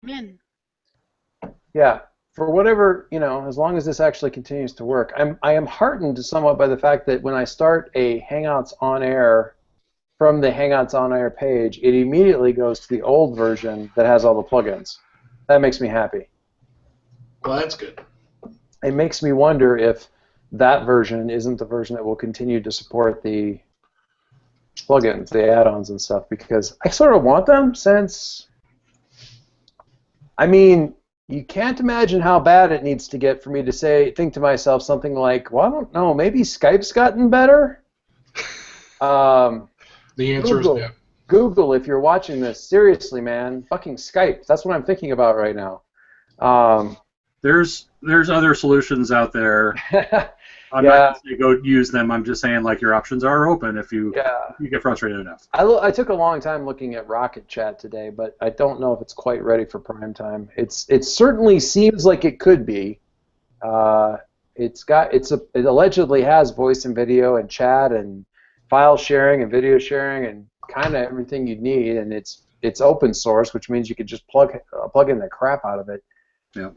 in. Yeah, for whatever, as long as this actually continues to work. I am heartened somewhat by the fact that when I start a Hangouts on Air from the Hangouts on Air page, it immediately goes to the old version that has all the plugins. That makes me happy. Well, that's good. It makes me wonder if that version isn't the version that will continue to support the plugins, the add-ons and stuff, because I sort of want them since, I mean, you can't imagine how bad it needs to get for me to think to myself something like, well, I don't know, maybe Skype's gotten better? The answer is no. Google, if you're watching this, seriously, man, fucking Skype. That's what I'm thinking about right now. There's other solutions out there. I'm not going to say go use them. I'm just saying, like, your options are open if you get frustrated enough. I took a long time looking at Rocket Chat today, but I don't know if it's quite ready for prime time. It certainly seems like it could be. It allegedly has voice and video and chat and file sharing and video sharing and kind of everything you'd need, and it's open source, which means you could just plug in the crap out of it. Yeah.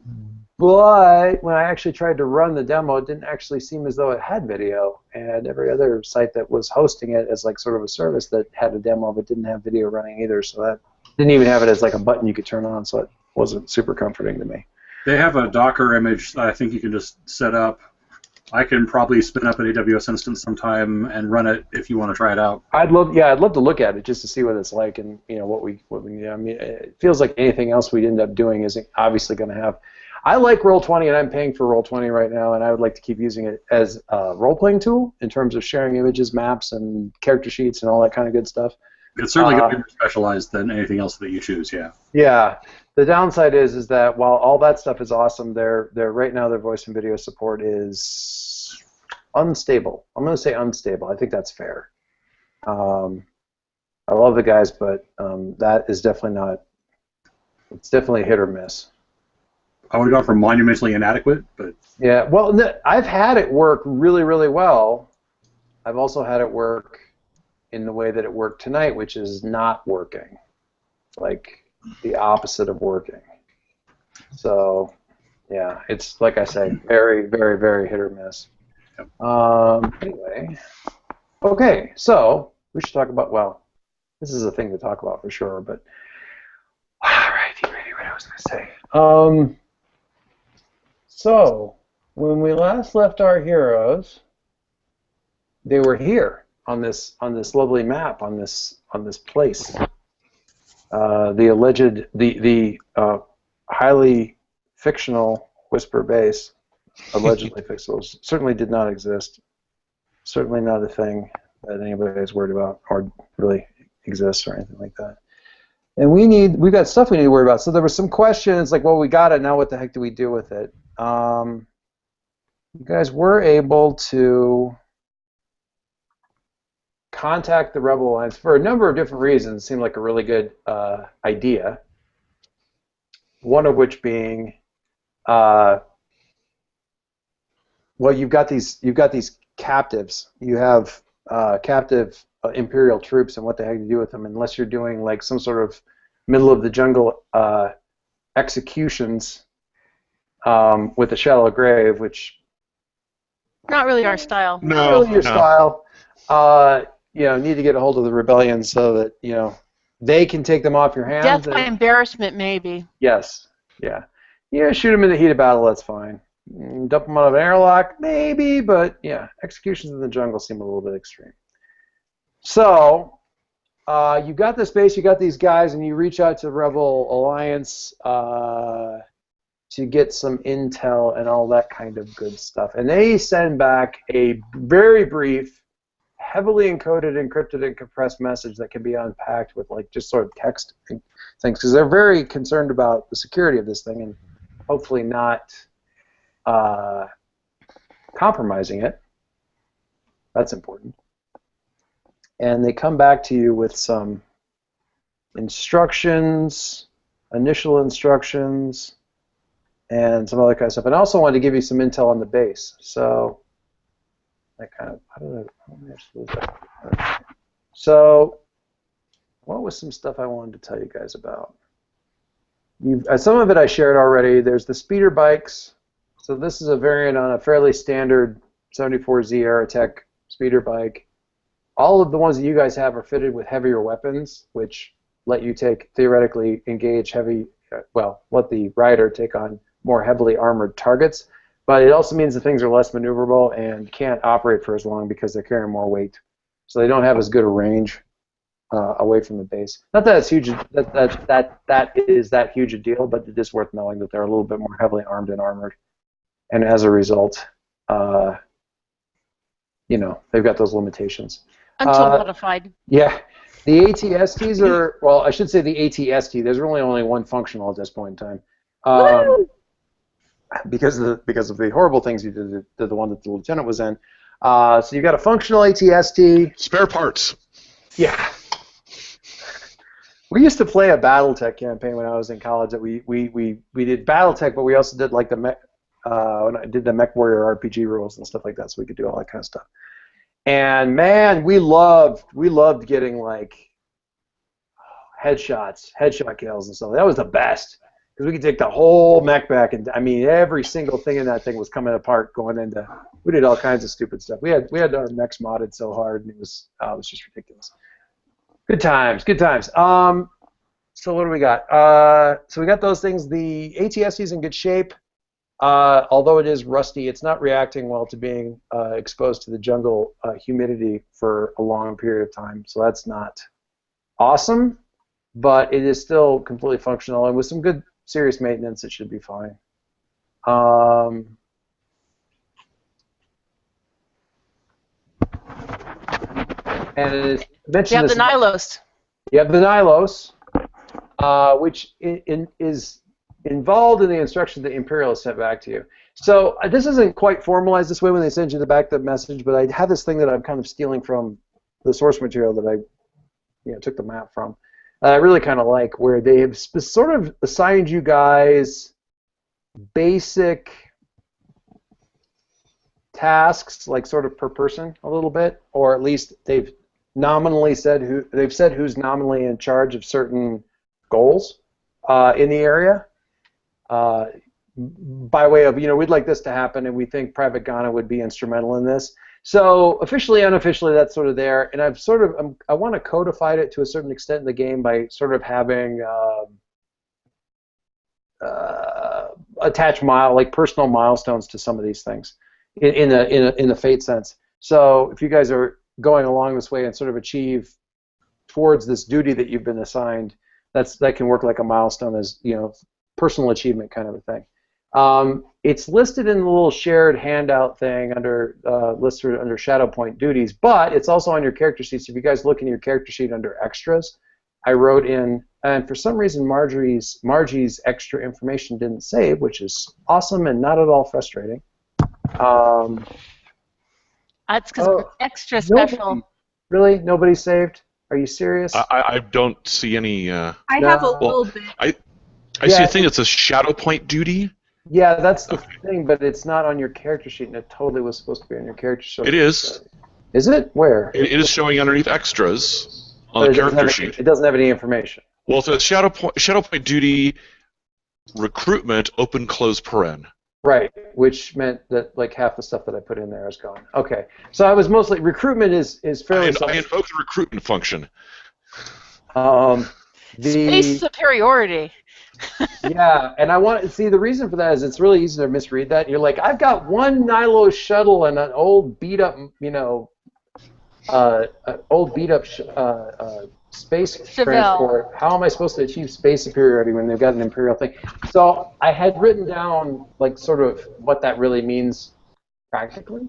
But when I actually tried to run the demo, it didn't actually seem as though it had video, and every other site that was hosting it as like sort of a service that had a demo but didn't have video running either, so that didn't even have it as like a button you could turn on, so it wasn't super comforting to me. They have a Docker image that I think you can just set up. I can probably spin up an AWS instance sometime and run it if you want to try it out. I'd love to look at it just to see what it's like and what we I mean, it feels like anything else we'd end up doing is obviously going to have. I like Roll20 and I'm paying for Roll20 right now, and I would like to keep using it as a role-playing tool in terms of sharing images, maps, and character sheets and all that kind of good stuff. It's certainly going to be more specialized than anything else that you choose, yeah. Yeah. The downside is that while all that stuff is awesome, right now their voice and video support is unstable. I'm going to say unstable. I think that's fair. I love the guys, but that is definitely not. It's definitely hit or miss. I would go for monumentally inadequate, but yeah. Well, I've had it work really, really well. I've also had it work in the way that it worked tonight, which is not working, like the opposite of working. So, yeah, it's like I say, very, very, very hit or miss. Anyway, okay, so we should talk about, well, this is a thing to talk about for sure, but all right, you ready what I was going to say? So, when we last left our heroes, they were here on this lovely map, on this place. The highly fictional Whisper base, allegedly fictional, certainly did not exist. Certainly not a thing that anybody is worried about or really exists or anything like that. And we've got stuff we need to worry about. So there were some questions like, well, we got it, now what the heck do we do with it? You guys were able to contact the Rebel Alliance for a number of different reasons. It seemed like a really good idea. One of which being, well, you've got these captives. You have captive Imperial troops, and what the heck do you do with them? Unless you're doing like some sort of middle of the jungle executions with a shallow grave, which not really our style. No, not really your style. Need to get a hold of the rebellion so that they can take them off your hands. Death by embarrassment, maybe. Yes. Yeah. Shoot them in the heat of battle. That's fine. Dump them out of an airlock, maybe, but yeah, executions in the jungle seem a little bit extreme. So, you got this base, you got these guys, and you reach out to Rebel Alliance to get some intel and all that kind of good stuff. And they send back a very brief, heavily encoded, encrypted, and compressed message that can be unpacked with like just sort of text things, because they're very concerned about the security of this thing and hopefully not compromising it. That's important. And they come back to you with some instructions, initial instructions, and some other kind of stuff. And I also wanted to give you some intel on the base. So, how did I just lose that? So, what was some stuff I wanted to tell you guys about? some of it I shared already. There's the speeder bikes. So this is a variant on a fairly standard 74Z Aerotech speeder bike. All of the ones that you guys have are fitted with heavier weapons, which let you theoretically engage let the rider take on more heavily armored targets. But it also means the things are less maneuverable and can't operate for as long because they're carrying more weight. So they don't have as good a range away from the base. Not that it's huge. That is that huge a deal, but it is worth knowing that they're a little bit more heavily armed and armored, and as a result, they've got those limitations. Until modified. Yeah, the ATSTs are, well, I should say the ATST. There's really only one functional at this point in time. Because of the horrible things you did to the one that the lieutenant was in. So you've got a functional ATST. Spare parts. Yeah. We used to play a BattleTech campaign when I was in college. That we did BattleTech, but we also did like when I did the Mech Warrior RPG rules and stuff like that, so we could do all that kind of stuff. And man, we loved getting like headshot kills and stuff. That was the best because we could take the whole mech back, and I mean every single thing in that thing was coming apart going into. We did all kinds of stupid stuff. We had our mechs modded so hard, and it was just ridiculous. Good times, good times. So what do we got? So we got those things. The ATST is in good shape. Although it is rusty, it's not reacting well to being exposed to the jungle humidity for a long period of time. So that's not awesome, but it is still completely functional, and with some good serious maintenance, it should be fine. And it mentioned you have the Nylos. You have the Nylos, which is involved in the instructions that Imperial has sent back to you. So this isn't quite formalized this way when they send you the message, but I have this thing that I'm kind of stealing from the source material that I took the map from. I really kind of like where they have sort of assigned you guys basic tasks, like sort of per person a little bit, or at least they've nominally said who's nominally in charge of certain goals in the area. By way of, we'd like this to happen, and we think Private Ghana would be instrumental in this. So officially, unofficially, that's sort of there, and I want to codify it to a certain extent in the game by sort of having attach personal milestones to some of these things in the fate sense. So if you guys are going along this way and sort of achieve towards this duty that you've been assigned, that can work like a milestone as personal achievement kind of a thing. It's listed in the little shared handout thing listed under Shadowpoint duties, but it's also on your character sheet. So if you guys look in your character sheet under extras, I wrote in, and for some reason Margie's extra information didn't save, which is awesome and not at all frustrating. That's because we're extra special. Really? Nobody saved? Are you serious? I don't see any. I have a little bit. I see a thing that says Shadowpoint duty. Yeah, that's the thing, but it's not on your character sheet, and it totally was supposed to be on your character sheet. It is. Is it? Where? It is showing underneath extras on the character sheet. It doesn't have any information. Well, it says Shadowpoint duty recruitment open close paren. Right, which meant that like half the stuff that I put in there is gone. Okay, so I was mostly recruitment is fairly. I invoked the recruitment function. Space superiority. Yeah, and I want to see the reason for that is it's really easy to misread that. You're like, I've got one Nylo shuttle and an old beat up, space transport. How am I supposed to achieve space superiority when they've got an Imperial thing? So I had written down like sort of what that really means practically,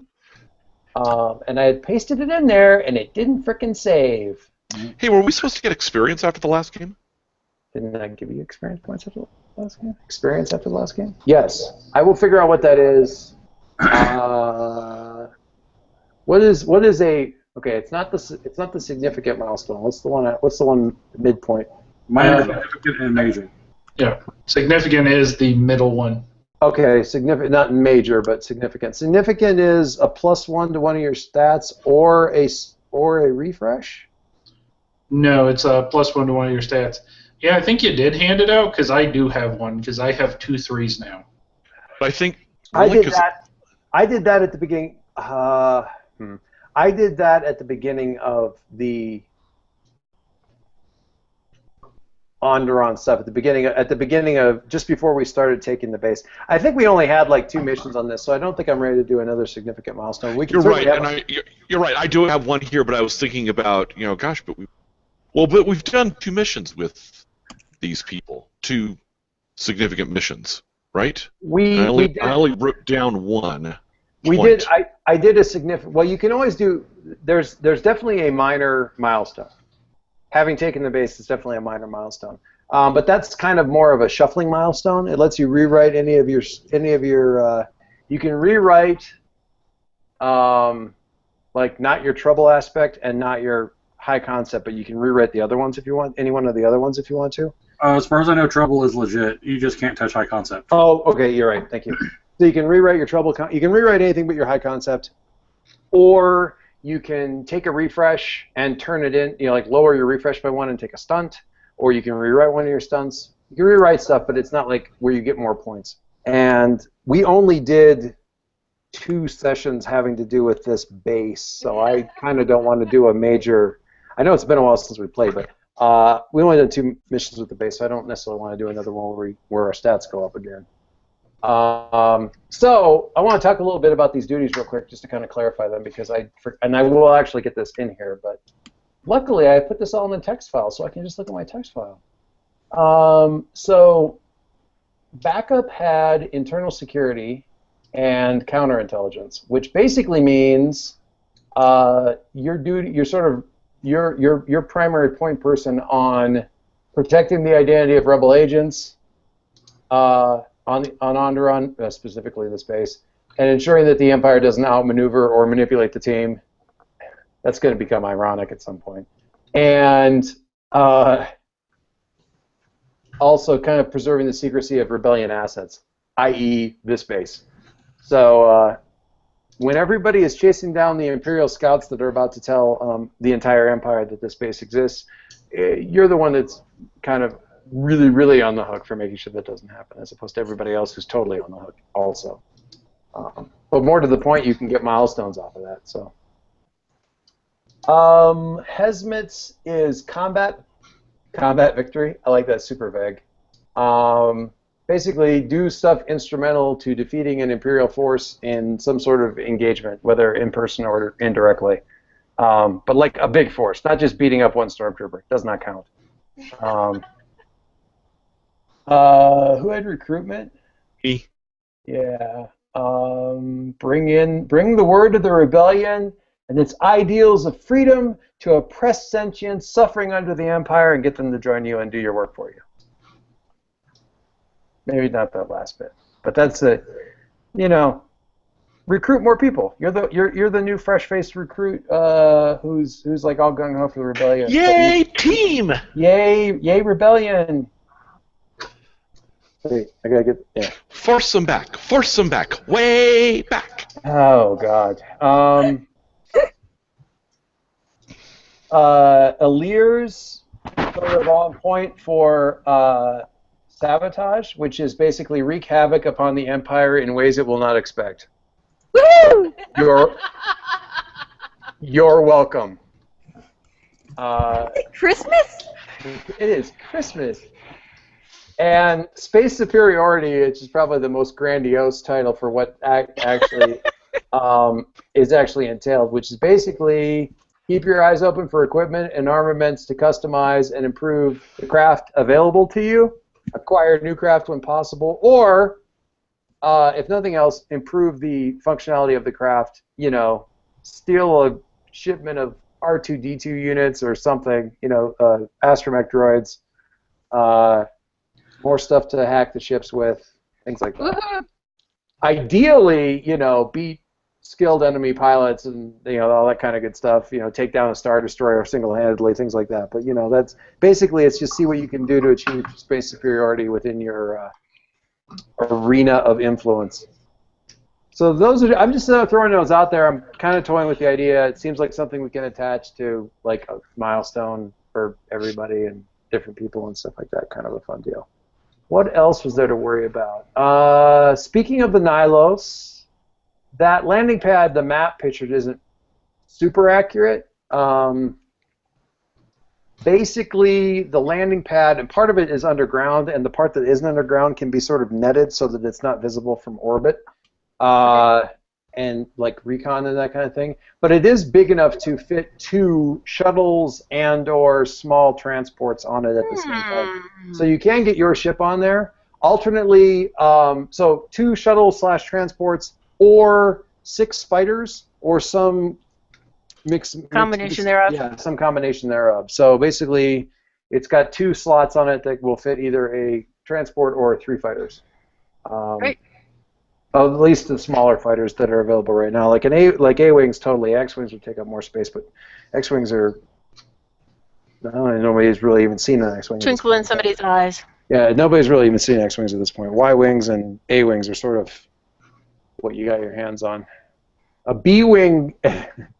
and I had pasted it in there, and it didn't frickin' save. Hey, were we supposed to get experience after the last game? Didn't I give you experience points after the last game? Experience after the last game? Yes. I will figure out what that is. What is a? Okay, it's not the significant milestone. What's the one midpoint? Minor, significant, and major. Yeah, significant is the middle one. Okay, significant, not major, but significant. Significant is a +1 to one of your stats or a refresh. No, it's a +1 to one of your stats. Yeah, I think you did hand it out because I do have one because I have 2 3s now. But I think I did that. I did that at the beginning. I did that at the beginning of the Onderon stuff. At the beginning of just before we started taking the base. I think we only had like 2 missions on this, so I don't think I'm ready to do another significant milestone. You're right, and you're right. I do have one here, but I was thinking about, gosh, but we've done 2 missions with these people, 2 significant missions, right? I only wrote down one. We did. I did a significant. Well, you can always do. There's definitely a minor milestone. Having taken the base is definitely a minor milestone. But that's kind of more of a shuffling milestone. It lets you rewrite any of your. You can rewrite, like not your trouble aspect and not your high concept, but you can rewrite the other ones if you want. Any one of the other ones if you want to. As far as I know, trouble is legit. You just can't touch high concept. Oh, okay, you're right. Thank you. So you can rewrite your trouble. You can rewrite anything but your high concept, or you can take a refresh and turn it in. Like lower your refresh by 1 and take a stunt, or you can rewrite one of your stunts. You can rewrite stuff, but it's not like where you get more points. And we only did 2 sessions having to do with this base, so I kind of don't want to do a major. I know it's been a while since we played, but we only did 2 missions with the base, so I don't necessarily want to do another one where our stats go up again. So I want to talk a little bit about these duties real quick, just to kind of clarify them, because I will actually get this in here, but luckily I put this all in the text file, so I can just look at my text file. So backup had internal security and counterintelligence, which basically means you're sort of your primary point person on protecting the identity of rebel agents on Onderon, specifically this base, and ensuring that the Empire doesn't outmaneuver or manipulate the team. That's going to become ironic at some point. And also kind of preserving the secrecy of rebellion assets, i.e. this base. So when everybody is chasing down the Imperial scouts that are about to tell the entire Empire that this base exists, you're the one that's kind of really, really on the hook for making sure that doesn't happen, as opposed to everybody else who's totally on the hook also. But more to the point, you can get milestones off of that. So, Hesmits is combat victory. I like that, super vague. Basically, do stuff instrumental to defeating an Imperial force in some sort of engagement, whether in person or indirectly. But like a big force, not just beating up one stormtrooper. Does not count. Who had recruitment? Me. Yeah. Bring the word of the rebellion and its ideals of freedom to oppress sentients suffering under the Empire and get them to join you and do your work for you. Maybe not that last bit, but that's it. Recruit more people. You're the new fresh-faced recruit who's like all gung ho for the rebellion. Yay, team! Yay, rebellion! Wait, I gotta get Force them back, way back. Oh God. Allier's sort of on point for sabotage, which is basically wreak havoc upon the Empire in ways it will not expect. Woo! You're welcome. Christmas? It is Christmas. And Space Superiority, which is probably the most grandiose title for what actually is actually entailed, which is basically keep your eyes open for equipment and armaments to customize and improve the craft available to you, acquire new craft when possible, or, if nothing else, improve the functionality of the craft, steal a shipment of R2-D2 units or something, astromech droids, more stuff to hack the ships with, things like that. Ideally, beat skilled enemy pilots and all that kind of good stuff. Take down a Star Destroyer single-handedly, things like that. But that's basically, it's just see what you can do to achieve space superiority within your arena of influence. So I'm just throwing those out there. I'm kind of toying with the idea. It seems like something we can attach to like a milestone for everybody, and different people and stuff like that. Kind of a fun deal. What else was there to worry about? Speaking of the Nylos, that landing pad, the map pictured isn't super accurate. Basically, the landing pad, and part of it is underground, and the part that isn't underground can be sort of netted so that it's not visible from orbit, and like recon and that kind of thing. But it is big enough to fit 2 shuttles and/or small transports on it at the same time. So you can get your ship on there. Alternately, so 2 shuttles/transports or 6 fighters or some combination thereof. Yeah, some combination thereof. So basically, it's got 2 slots on it that will fit either a transport or 3 fighters. Right. At least the smaller fighters that are available right now. Like A-wings, totally. X-wings would take up more space, but X-wings are. Nobody's really even seen an X-wing. Twinkle in somebody's eyes. Yeah, nobody's really even seen X-wings at this point. Y-wings and A-wings are sort of what you got your hands on. A B-wing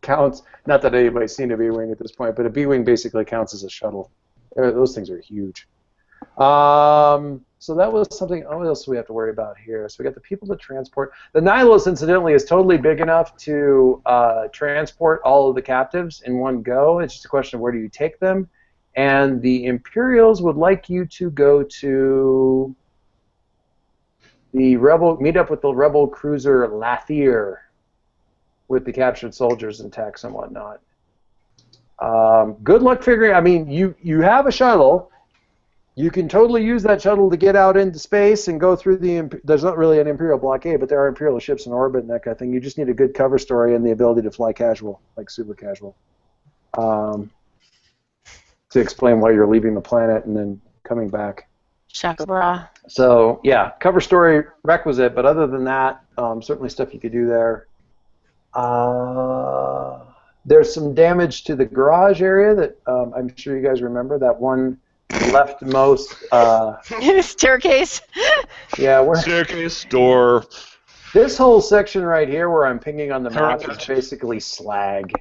counts, not that anybody's seen a B-wing at this point, but a B-wing basically counts as a shuttle. Those things are huge. So that was something. What else do we have to worry about here? So we got the people to transport. The Nylos, incidentally, is totally big enough to transport all of the captives in one go. It's just a question of where do you take them. And the Imperials would like you to go to the meet up with the Rebel cruiser Lathier with the captured soldiers and techs and whatnot. Good luck figuring. I mean, you have a shuttle. You can totally use that shuttle to get out into space and go through there's not really an Imperial blockade, but there are Imperial ships in orbit and that kind of thing. You just need a good cover story and the ability to fly casual, like super casual, to explain why you're leaving the planet and then coming back. Shaka bra. So, yeah, cover story requisite, but other than that, certainly stuff you could do there. There's some damage to the garage area that I'm sure you guys remember, that one leftmost staircase. Yeah, staircase, door. This whole section right here where I'm pinging on the map is basically slag.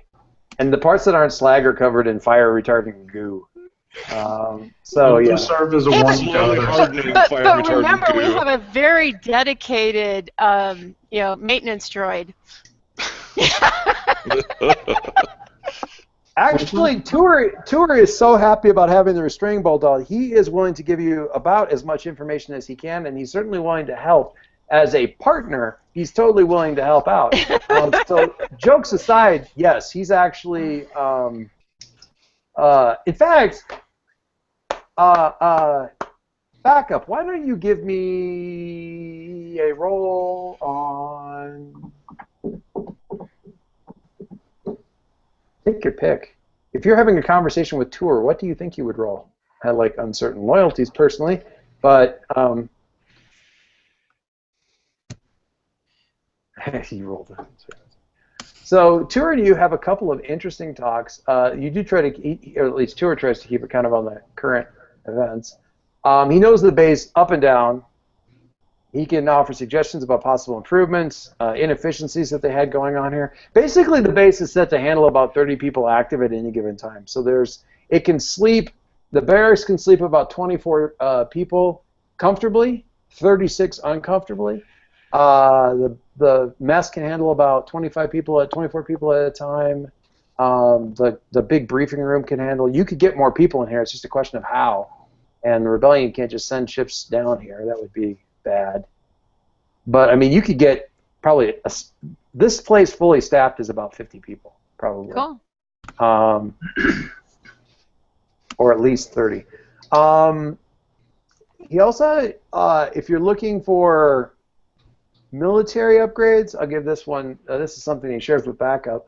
And the parts that aren't slag are covered in fire-retardant goo. So, yeah. Serve as a warning but remember, we have a very dedicated maintenance droid. Actually, Tour is so happy about having the restraining bolt on. He is willing to give you about as much information as he can, and he's certainly willing to help. As a partner, he's totally willing to help out. So, jokes aside, yes, he's actually. In fact, backup. Why don't you give me a roll on? Take your pick. If you're having a conversation with Tour, what do you think you would roll? I like uncertain loyalties personally, but you rolled it. So Tour and you have a couple of interesting talks. You do try to, or at least Tour tries to keep it kind of on the current events. He knows the base up and down. He can offer suggestions about possible improvements, inefficiencies that they had going on here. Basically, the base is set to handle about 30 people active at any given time. So it can sleep, the barracks can sleep about 24 people comfortably, 36 uncomfortably. The mess can handle about 24 people at a time. The big briefing room can handle. You could get more people in here. It's just a question of how. And the Rebellion can't just send ships down here. That would be bad. But I mean, you could get probably this place fully staffed is about 50 people, probably. Cool. Or at least 30. He also, if you're looking for military upgrades, I'll give this one. This is something he shares with backup.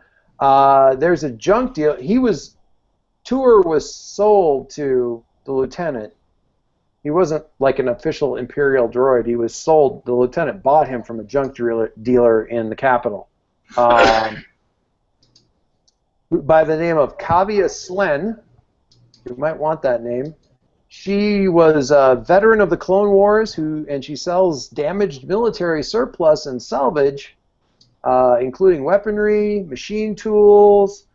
There's a junk deal. Tour was sold to the lieutenant. He wasn't like an official Imperial droid. He was sold. The lieutenant bought him from a junk dealer in the capital, by the name of Kavia Slen. You might want that name. She was a veteran of the Clone Wars, and she sells damaged military surplus and salvage, including weaponry, machine tools,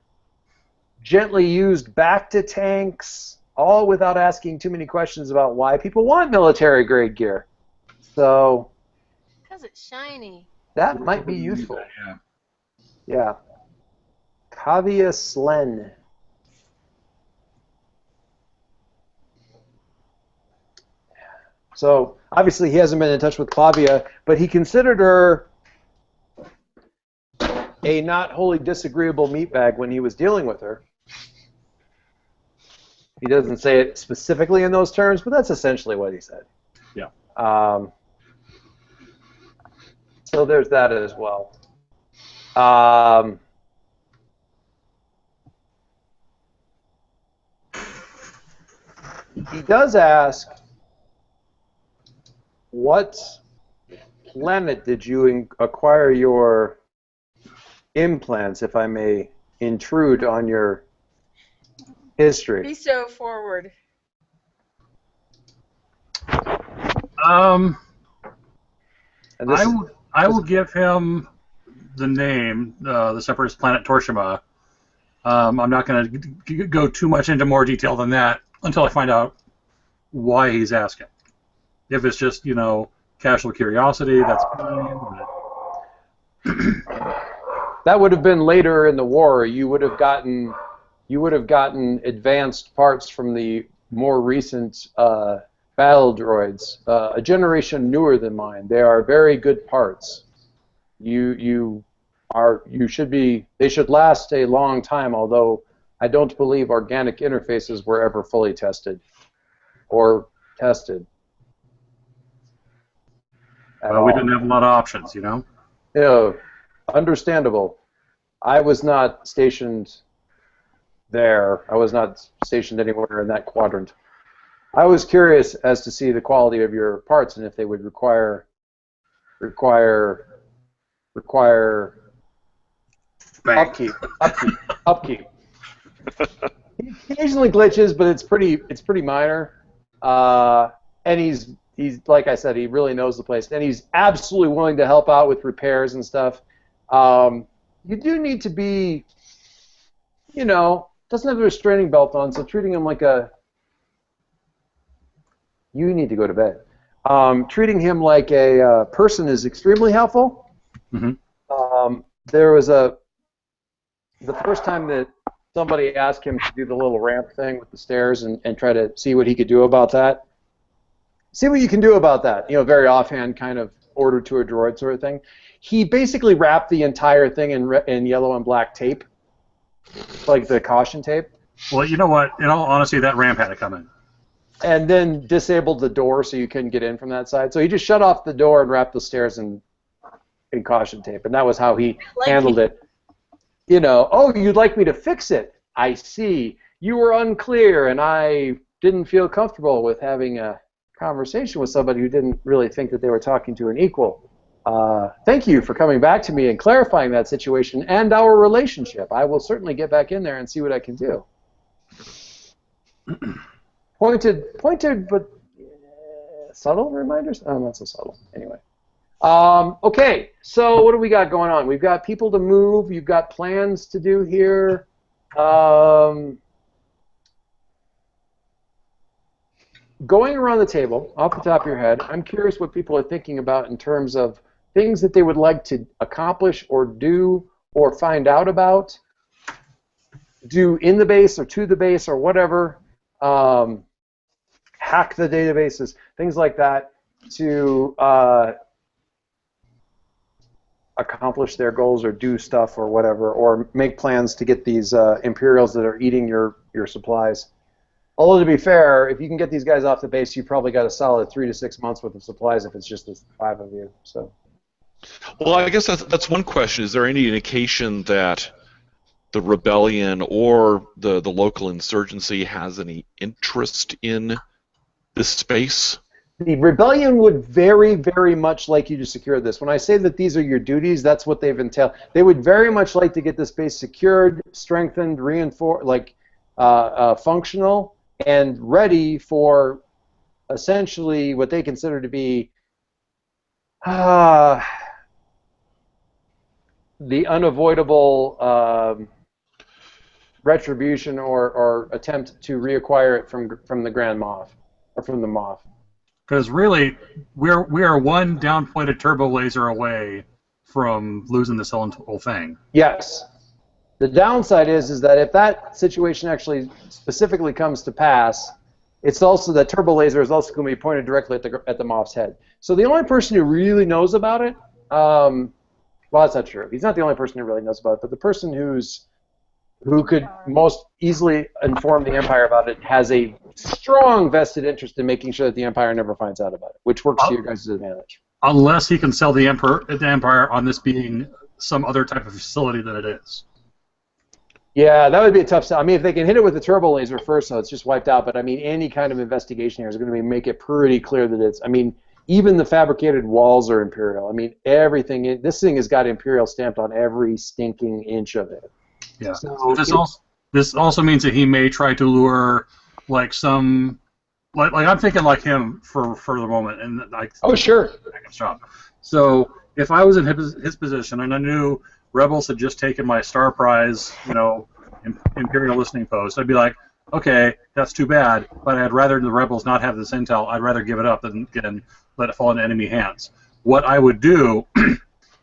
gently used Bacta tanks, all without asking too many questions about why people want military-grade gear. So... Because it's shiny. That might be useful. Yeah. Kavya Slen. So, obviously, he hasn't been in touch with Klavia, but he considered her a not wholly disagreeable meatbag when he was dealing with her. He doesn't say it specifically in those terms, but that's essentially what he said. Yeah. So there's that as well. He does ask, what planet did you acquire your implants, if I may intrude on your history? Be so forward. I will give him the name, the separatist planet Torshima. I'm not going to go too much into more detail than that until I find out why he's asking. If it's just, casual curiosity, that's fine. That would have been later in the war. You would have gotten advanced parts from the more recent battle droids, a generation newer than mine. They are very good parts. They should last a long time, although I don't believe organic interfaces were ever fully tested or tested. Well, we didn't have a lot of options, Yeah, understandable. I was not stationed there. I was not stationed anywhere in that quadrant. I was curious as to see the quality of your parts and if they would require upkeep. Occasionally glitches, but it's pretty minor. And he's like I said, he really knows the place, and he's absolutely willing to help out with repairs and stuff. You do need to be, doesn't have a restraining belt on, so treating him like you need to go to bed. Treating him like a person is extremely helpful. Mm-hmm. There was the first time that somebody asked him to do the little ramp thing with the stairs and try to see what he could do about that. See what you can do about that. Very offhand kind of order to a droid sort of thing. He basically wrapped the entire thing in yellow and black tape, like the caution tape. Well, you know what? In all honesty, that ramp had to come in. And then disabled the door so you couldn't get in from that side. So he just shut off the door and wrapped the stairs in caution tape, and that was how he handled it. Oh, you'd like me to fix it? I see. You were unclear, and I didn't feel comfortable with having a conversation with somebody who didn't really think that they were talking to an equal. Thank you for coming back to me and clarifying that situation and our relationship. I will certainly get back in there and see what I can do. Pointed, but subtle reminders? Oh, not so subtle. Anyway. Okay, so what do we got going on? We've got people to move. You've got plans to do here. Going around the table, off the top of your head, I'm curious what people are thinking about in terms of things that they would like to accomplish or do or find out about, do in the base or to the base or whatever, hack the databases, things like that, to accomplish their goals or do stuff or whatever, or make plans to get these Imperials that are eating your supplies. Although, to be fair, if you can get these guys off the base, you probably got a solid 3 to 6 months worth of supplies if it's just the 5 of you. So. Well, I guess that's one question. Is there any indication that the rebellion or the local insurgency has any interest in this space? The rebellion would very, very much like you to secure this. When I say that these are your duties, that's what they've entailed. They would very much like to get this base secured, strengthened, reinforced, functional, and ready for essentially what they consider to be the unavoidable retribution or attempt to reacquire it from the Grand Moff or from the Moff. Because really, we are one down-pointed turbo laser away from losing this whole thing. Yes. The downside is that if that situation actually specifically comes to pass, it's also that turbo laser is also going to be pointed directly at the Moff's head. So the only person who really knows about it, well, that's not true. He's not the only person who really knows about it, but the person who could most easily inform the Empire about it has a strong vested interest in making sure that the Empire never finds out about it, which works to your guys' advantage. Unless he can sell the Empire on this being some other type of facility than it is. Yeah, that would be a tough sell. I mean, if they can hit it with the turbo laser first, so it's just wiped out. But I mean, any kind of investigation here is going to make it pretty clear that it's. I mean, even the fabricated walls are Imperial. I mean, everything. This thing has got Imperial stamped on every stinking inch of it. Yeah. So this also means that he may try to lure, like some, like I'm thinking like him for the moment, and like. Oh sure. So if I was in his position and I knew Rebels had just taken my Star Prize, Imperial listening post, I'd be like, okay, that's too bad, but I'd rather the Rebels not have this intel. I'd rather give it up than let it fall into enemy hands. What I would do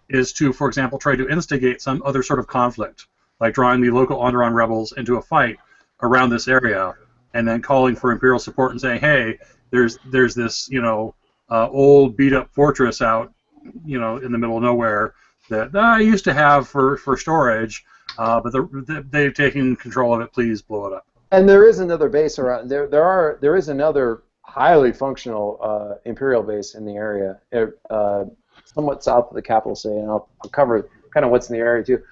is to, for example, try to instigate some other sort of conflict, like drawing the local Onderon rebels into a fight around this area, and then calling for Imperial support and saying, hey, there's this old beat-up fortress out in the middle of nowhere that I used to have for storage, but they've taken control of it. Please blow it up. And there is another base around there is another highly functional Imperial base in the area, somewhat south of the capital city, and I'll cover kind of what's in the area too.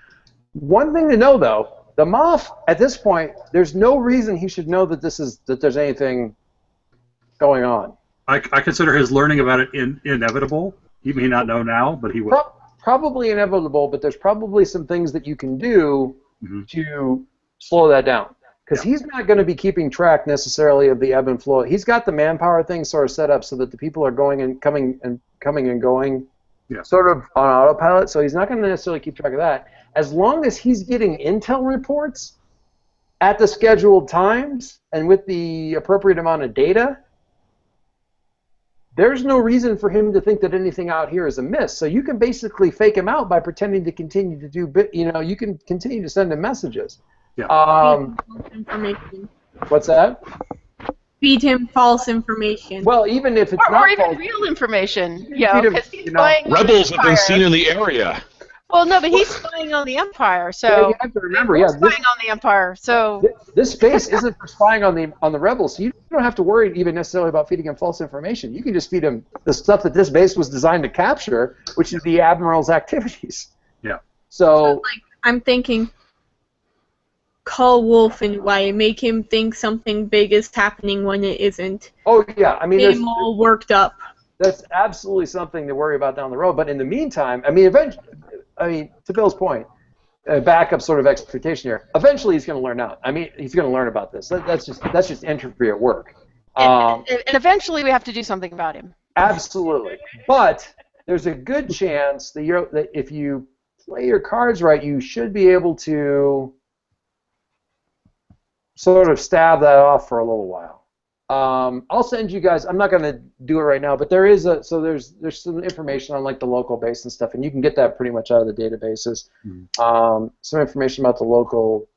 One thing to know, though, the Moff, at this point, there's no reason he should know that there's anything going on. I consider his learning about it inevitable. He may not know now, but he will. Probably inevitable, but there's probably some things that you can do to slow that down. Because he's not going to be keeping track necessarily of the ebb and flow. He's got the manpower thing sort of set up so that the people are going and coming and going sort of on autopilot, so he's not going to necessarily keep track of that. As long as he's getting intel reports at the scheduled times and with the appropriate amount of data, there's no reason for him to think that anything out here is amiss. So you can basically fake him out by pretending to continue to do you can continue to send him messages. Yeah. Information. What's that? Feed him false information. Well, even if it's or even real information, because he's spying. Rebels have been seen in the area. Well, no, but he's spying on the Empire, so you have to remember, spying on the Empire. So this base isn't for spying on the rebels. So you don't have to worry even necessarily about feeding him false information. You can just feed him the stuff that this base was designed to capture, which is the Admiral's activities. Yeah. So I'm thinking, call Wolf and White, make him think something big is happening when it isn't. Oh yeah, I mean, get him all worked up. That's absolutely something to worry about down the road. But in the meantime, I mean, to Bill's point, backup sort of expectation here. Eventually, he's going to learn out. I mean, he's going to learn about this. That's just entropy at work. And eventually, we have to do something about him. Absolutely, but there's a good chance that if you play your cards right, you should be able to sort of stab that off for a little while. I'll send you guys. I'm not going to do it right now, but there's some information on like the local base and stuff, and you can get that pretty much out of the databases. Some information about the local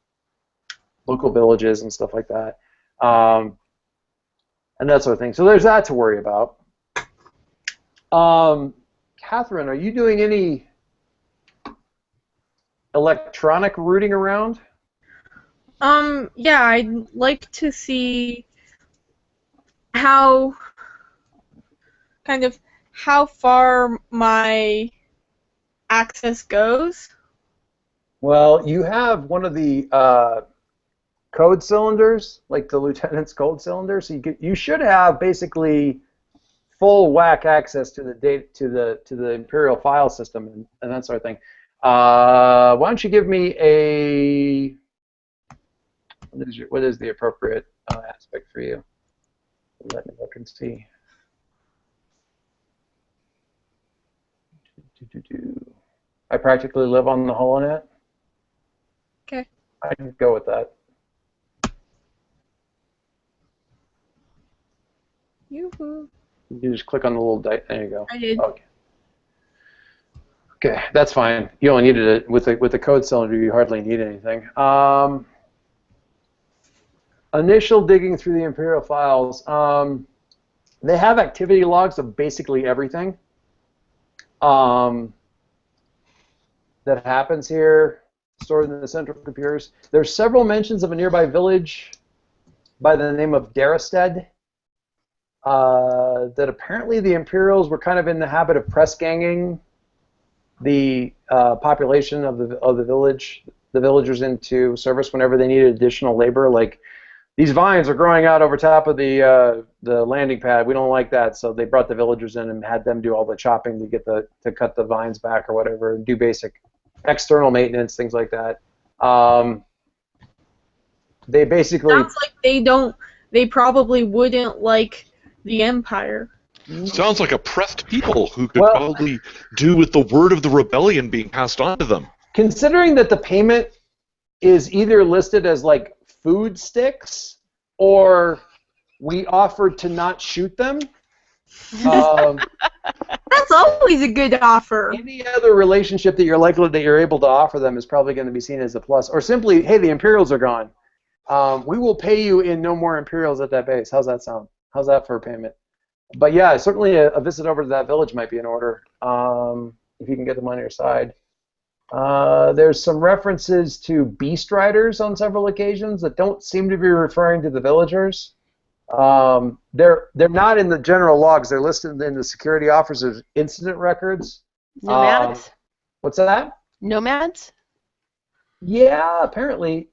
villages and stuff like that, and that sort of thing. So there's that to worry about. Catherine, are you doing any electronic rooting around? Yeah, I'd like to see how far my access goes. Well, you have one of the code cylinders, like the lieutenant's code cylinder, so you should have basically full whack access to the data to the Imperial file system and that sort of thing. Why don't you give me a what is the appropriate aspect for you? Let me look and see. I practically live on the HoloNet. Okay. I can go with that. Yoo-hoo. You just click on the little there you go. I did. Okay. Okay, that's fine. You only needed it with the code cylinder. You hardly need anything. Initial digging through the Imperial files. They have activity logs of basically everything that happens here, stored in the central computers. There's several mentions of a nearby village by the name of Darasted that apparently the Imperials were kind of in the habit of press ganging the population of the village, the villagers into service whenever they needed additional labor. Like, these vines are growing out over top of the landing pad. We don't like that, so they brought the villagers in and had them do all the chopping to get to cut the vines back or whatever, and do basic external maintenance, things like that. They basically sounds like they probably wouldn't like the Empire. Sounds like oppressed people who could probably do with the word of the rebellion being passed on to them. Considering that the payment is either listed as like food sticks or we offered to not shoot them. That's always a good offer. Any other relationship that you're able to offer them is probably going to be seen as a plus. Or simply, hey, the Imperials are gone. We will pay you in no more Imperials at that base. How's that sound? How's that for a payment? But yeah, certainly a visit over to that village might be in order if you can get them on your side. There's some references to beast riders on several occasions that don't seem to be referring to the villagers. They're not in the general logs. They're listed in the security officers' incident records. Nomads? What's that? Nomads? Yeah, apparently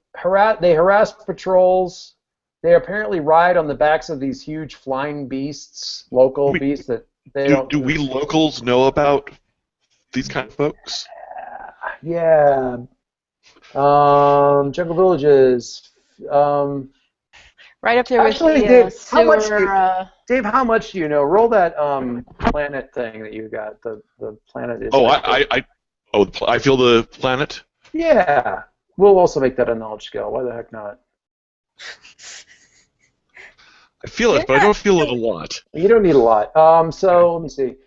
they harass patrols. They apparently ride on the backs of these huge flying beasts, local beasts that they don't. Do we locals know about these kind of folks? Yeah. Jungle villages. Right up there with actually, the Dave, sewer. Dave, how much do you know? Roll that planet thing that you got. The planet is. Oh, I feel the planet. Yeah. We'll also make that a knowledge skill. Why the heck not? I feel it, but I don't feel it a lot. You don't need a lot. So let me see.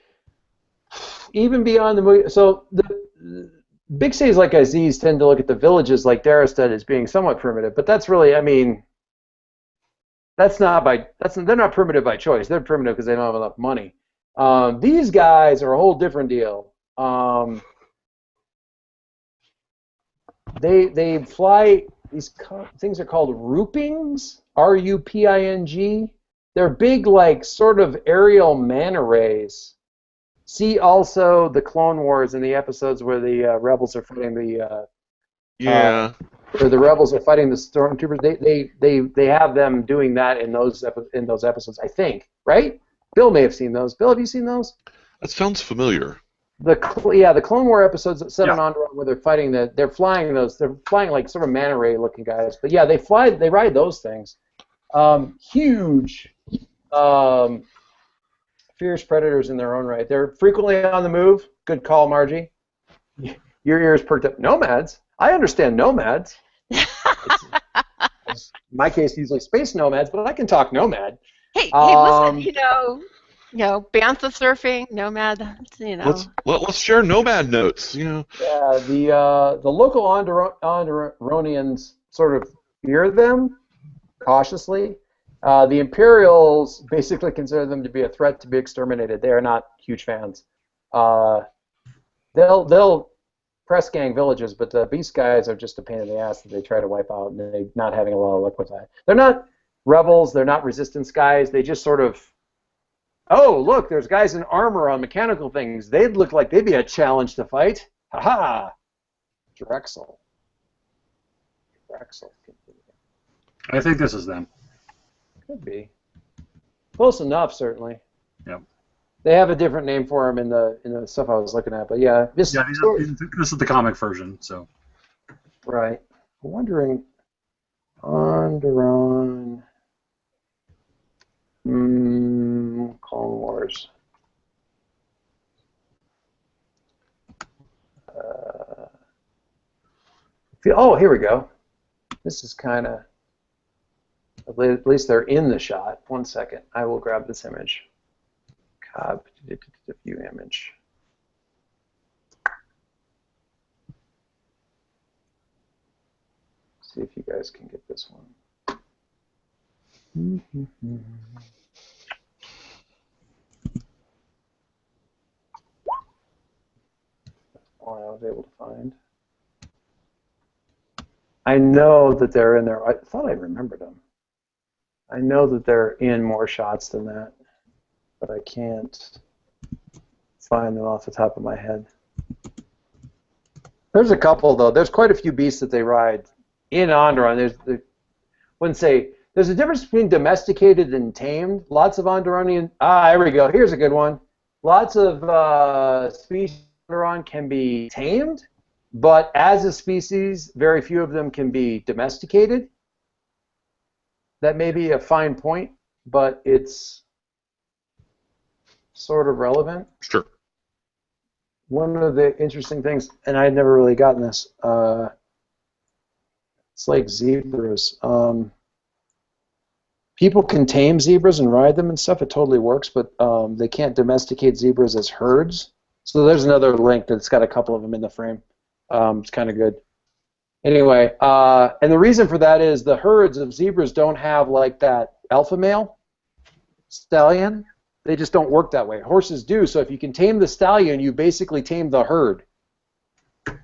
Even beyond the movie, so the big cities like Aziz tend to look at the villages like Darasted as being somewhat primitive, but that's really, I mean, they're not primitive by choice. They're primitive because they don't have enough money. These guys are a whole different deal. They fly. These things are called rupings, R-U-P-I-N-G. They're big, like, sort of aerial manta rays. See also the Clone Wars in the episodes where the rebels are fighting the where the rebels are fighting the stormtroopers. They have them doing that in those episodes, I think. Right? Bill may have seen those. Bill, have you seen those? That sounds familiar. The Clone War episodes set on Onderon where they're flying like sort of manta ray looking guys. But yeah, they ride those things. Huge, fierce predators in their own right. They're frequently on the move. Good call, Margie. Your ears perked up. Nomads? I understand nomads. In my case, usually space nomads, but I can talk nomad. Hey, listen, bantha surfing, nomad, Let's share nomad notes, Yeah, the local Onderonians sort of fear them cautiously. The Imperials basically consider them to be a threat to be exterminated. They are not huge fans. They'll press gang villages, but the beast guys are just a pain in the ass that they try to wipe out, and they're not having a lot of luck with that. They're not rebels. They're not resistance guys. They just sort of, oh, look, there's guys in armor on mechanical things. They'd look like they'd be a challenge to fight. Ha-ha! Drexel. I think this is them. Could be. Close enough, certainly. Yep. They have a different name for them in the stuff I was looking at, but yeah. This is the comic version, so. Right. I'm wondering, Onderon, Clone Wars. Oh, here we go. This is kind of. At least they're in the shot. 1 second. I will grab this image. View image. See if you guys can get this one. That's all I was able to find. I know that they're in there. I thought I remembered them. I know that they're in more shots than that, but I can't find them off the top of my head. There's a couple, though. There's quite a few beasts that they ride in Onderon. There's a difference between domesticated and tamed. Lots of Onderonian. Here we go. Here's a good one. Lots of species of Onderon can be tamed, but as a species, very few of them can be domesticated. That may be a fine point, but it's sort of relevant. Sure. One of the interesting things, and I had never really gotten this, it's like zebras. People can tame zebras and ride them and stuff. It totally works, but they can't domesticate zebras as herds. So there's another link that's got a couple of them in the frame. It's kind of good. Anyway, and the reason for that is the herds of zebras don't have like that alpha male stallion. They just don't work that way. Horses do. So if you can tame the stallion, you basically tame the herd.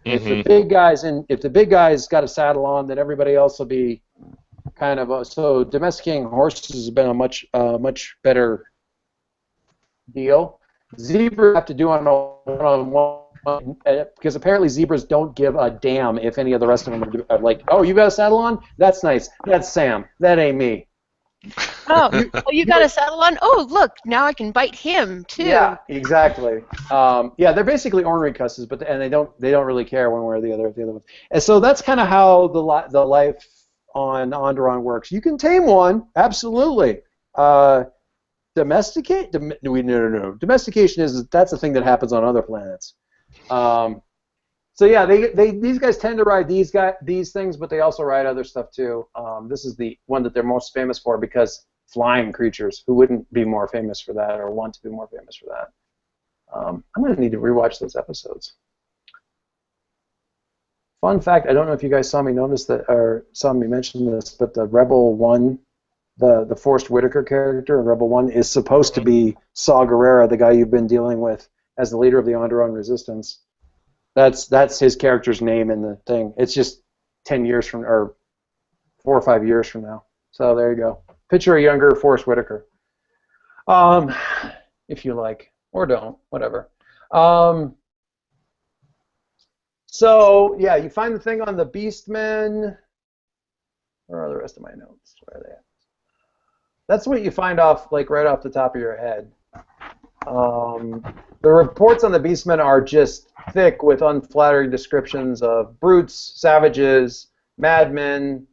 If the big guy's got a saddle on, then everybody else will be kind of so domesticating horses has been a much better deal. Zebras have to do on one-on-one because apparently zebras don't give a damn if any of the rest of them are like, oh, you got a saddle on? That's nice. That's Sam. That ain't me. Oh, you got a saddle on? Oh, look, now I can bite him too. Yeah, exactly. Yeah, they're basically ornery cusses, but they don't really care one way or the other. And so that's kind of how the life on Onderon works. You can tame one, absolutely. Domesticate? No. Domestication that's a thing that happens on other planets. So yeah, these guys tend to ride these things, but they also ride other stuff too. This is the one that they're most famous for because flying creatures. Who wouldn't be more famous for that or want to be more famous for that? I'm going to need to rewatch those episodes. Fun fact: I don't know if you guys saw me mention this, but the Rebel 1, the Forrest Whitaker character in Rebel 1 is supposed to be Saw Gerrera, the guy you've been dealing with as the leader of the Onderon Resistance. That's his character's name in the thing. It's just 10 years from, or 4 or 5 years from now. So there you go. Picture a younger Forrest Whitaker, if you like, or don't, whatever. So yeah, you find the thing on the Beastmen. Where are the rest of my notes? Where are they at? That's what you find right off the top of your head. The reports on the Beastmen are just thick with unflattering descriptions of brutes, savages, madmen.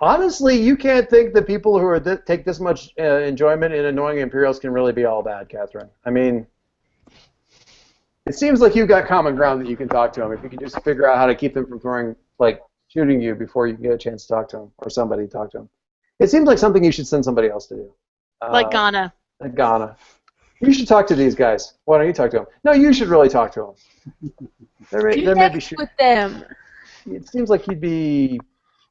Honestly, you can't think that people who take this much enjoyment in annoying Imperials can really be all bad, Catherine. I mean, it seems like you've got common ground that you can talk to them if you can just figure out how to keep them from shooting you before you can get a chance to talk to them or somebody to talk to them. It seems like something you should send somebody else to do. Like Ghana. Like Ghana. You should talk to these guys. Why don't you talk to them? No, you should really talk to them. There may be with them. It seems like you'd be...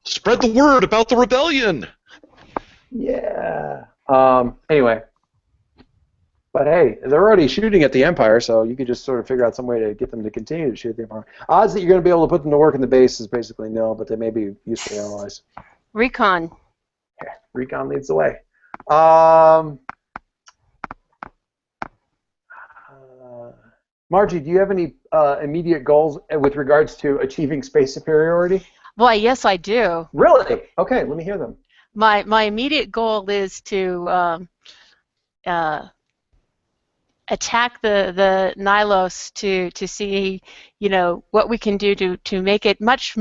Spread the word about the rebellion! Yeah. Anyway. But hey, they're already shooting at the Empire, so you could just sort of figure out some way to get them to continue to shoot at the Empire. Odds that you're going to be able to put them to work in the base is basically no, but they may be useful allies. Recon. Yeah, Recon leads the way. Margie, do you have any immediate goals with regards to achieving space superiority? Why, yes, I do. Really? Okay, let me hear them. My immediate goal is to attack the Nylos to see, what we can do to make it much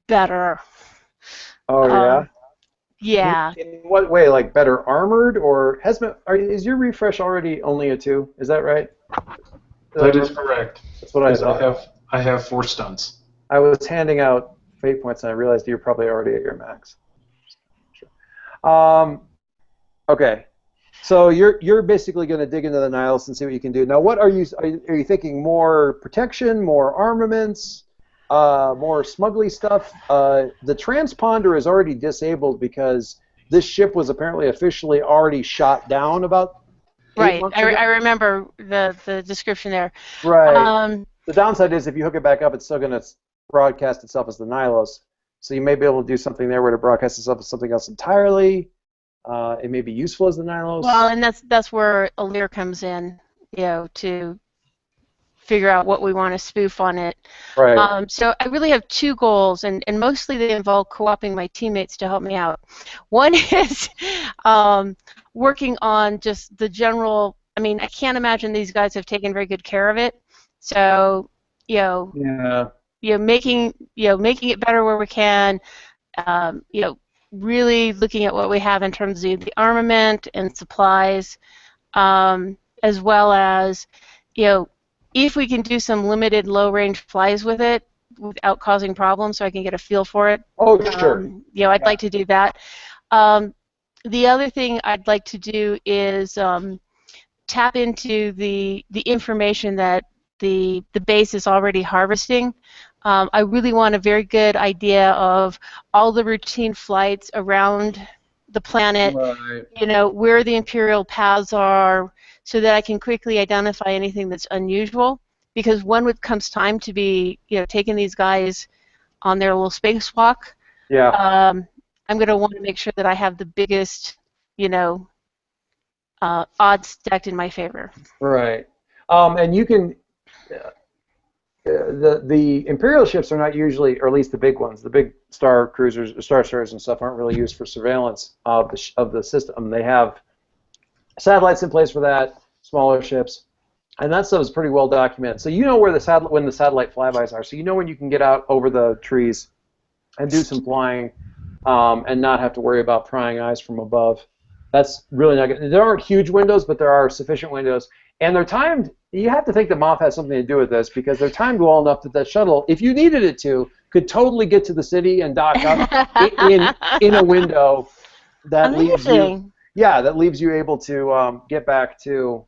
better. Oh yeah. Yeah. In what way? Like better armored, or is your refresh already only a 2? Is that right? That is correct. That's what I thought. I have 4 stunts. I was handing out fate points, and I realized you're probably already at your max. Okay. So you're basically going to dig into the Nihilus and see what you can do. Now, what are you thinking? More protection, more armaments, more smuggly stuff? The transponder is already disabled because this ship was apparently officially already shot down about 8 months ago. I remember the description there. Right. The downside is if you hook it back up, it's still going to broadcast itself as the Nihilus. So you may be able to do something there where it broadcasts itself as something else entirely. It may be useful as the Nihilus. Well, and that's where Alir comes in, to figure out what we want to spoof on it. Right. So I really have two goals, and mostly they involve co-opting my teammates to help me out. One is working on just the general. I mean, I can't imagine these guys have taken very good care of it. So, making it better where we can. Really looking at what we have in terms of the armament and supplies, as well as, if we can do some limited low-range flies with it without causing problems, so I can get a feel for it. Oh, sure. I'd like to do that. The other thing I'd like to do is tap into the information that the base is already harvesting. I really want a very good idea of all the routine flights around the planet, right. Where the Imperial paths are, so that I can quickly identify anything that's unusual. Because when it comes time to be, taking these guys on their little spacewalk, I'm going to want to make sure that I have the biggest, odds stacked in my favor. Right. And you can. The Imperial ships are not usually, or at least the big ones, the big star cruisers, star destroyers and stuff aren't really used for surveillance of the system. They have satellites in place for that, smaller ships, and that stuff is pretty well documented. So you know where when the satellite flybys are. So you know when you can get out over the trees and do some flying and not have to worry about prying eyes from above. That's really not good. There aren't huge windows, but there are sufficient windows. And they're timed. You have to think that Moff has something to do with this because they're timed well enough that shuttle, if you needed it to, could totally get to the city and dock up in a window that leaves you. Yeah, that leaves you able to get back to.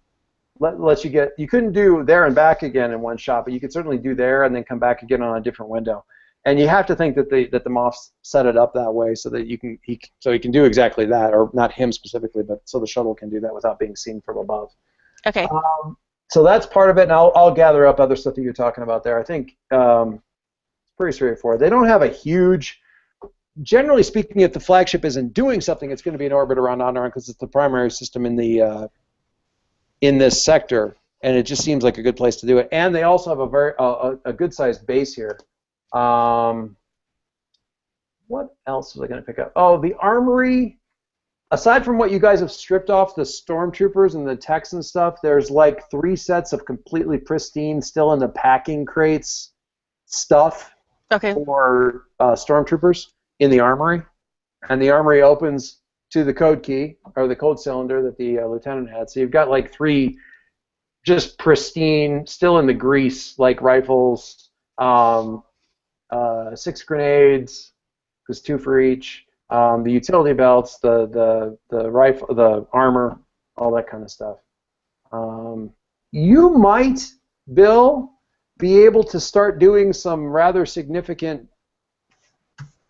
Lets you get. You couldn't do there and back again in one shot, but you could certainly do there and then come back again on a different window. And you have to think that the Moffs set it up that way so that he can do exactly that, or not him specifically, but so the shuttle can do that without being seen from above. Okay. So that's part of it, and I'll gather up other stuff that you're talking about there. I think it's pretty straightforward. They don't have a huge. Generally speaking, if the flagship isn't doing something, it's going to be in orbit around Onderon because it's the primary system in the in this sector, and it just seems like a good place to do it. And they also have a very a good-sized base here. What else was I going to pick up? Oh, the armory. Aside from what you guys have stripped off the stormtroopers and the techs and stuff, there's like 3 sets of completely pristine, still in the packing crates stuff for stormtroopers in the armory. And the armory opens to the code key, or the code cylinder that the lieutenant had. So you've got like 3 just pristine, still in the grease, like rifles, 6 grenades, because 2 for each. The utility belts, the rifle, the armor, all that kind of stuff. You might, Bill, be able to start doing some rather significant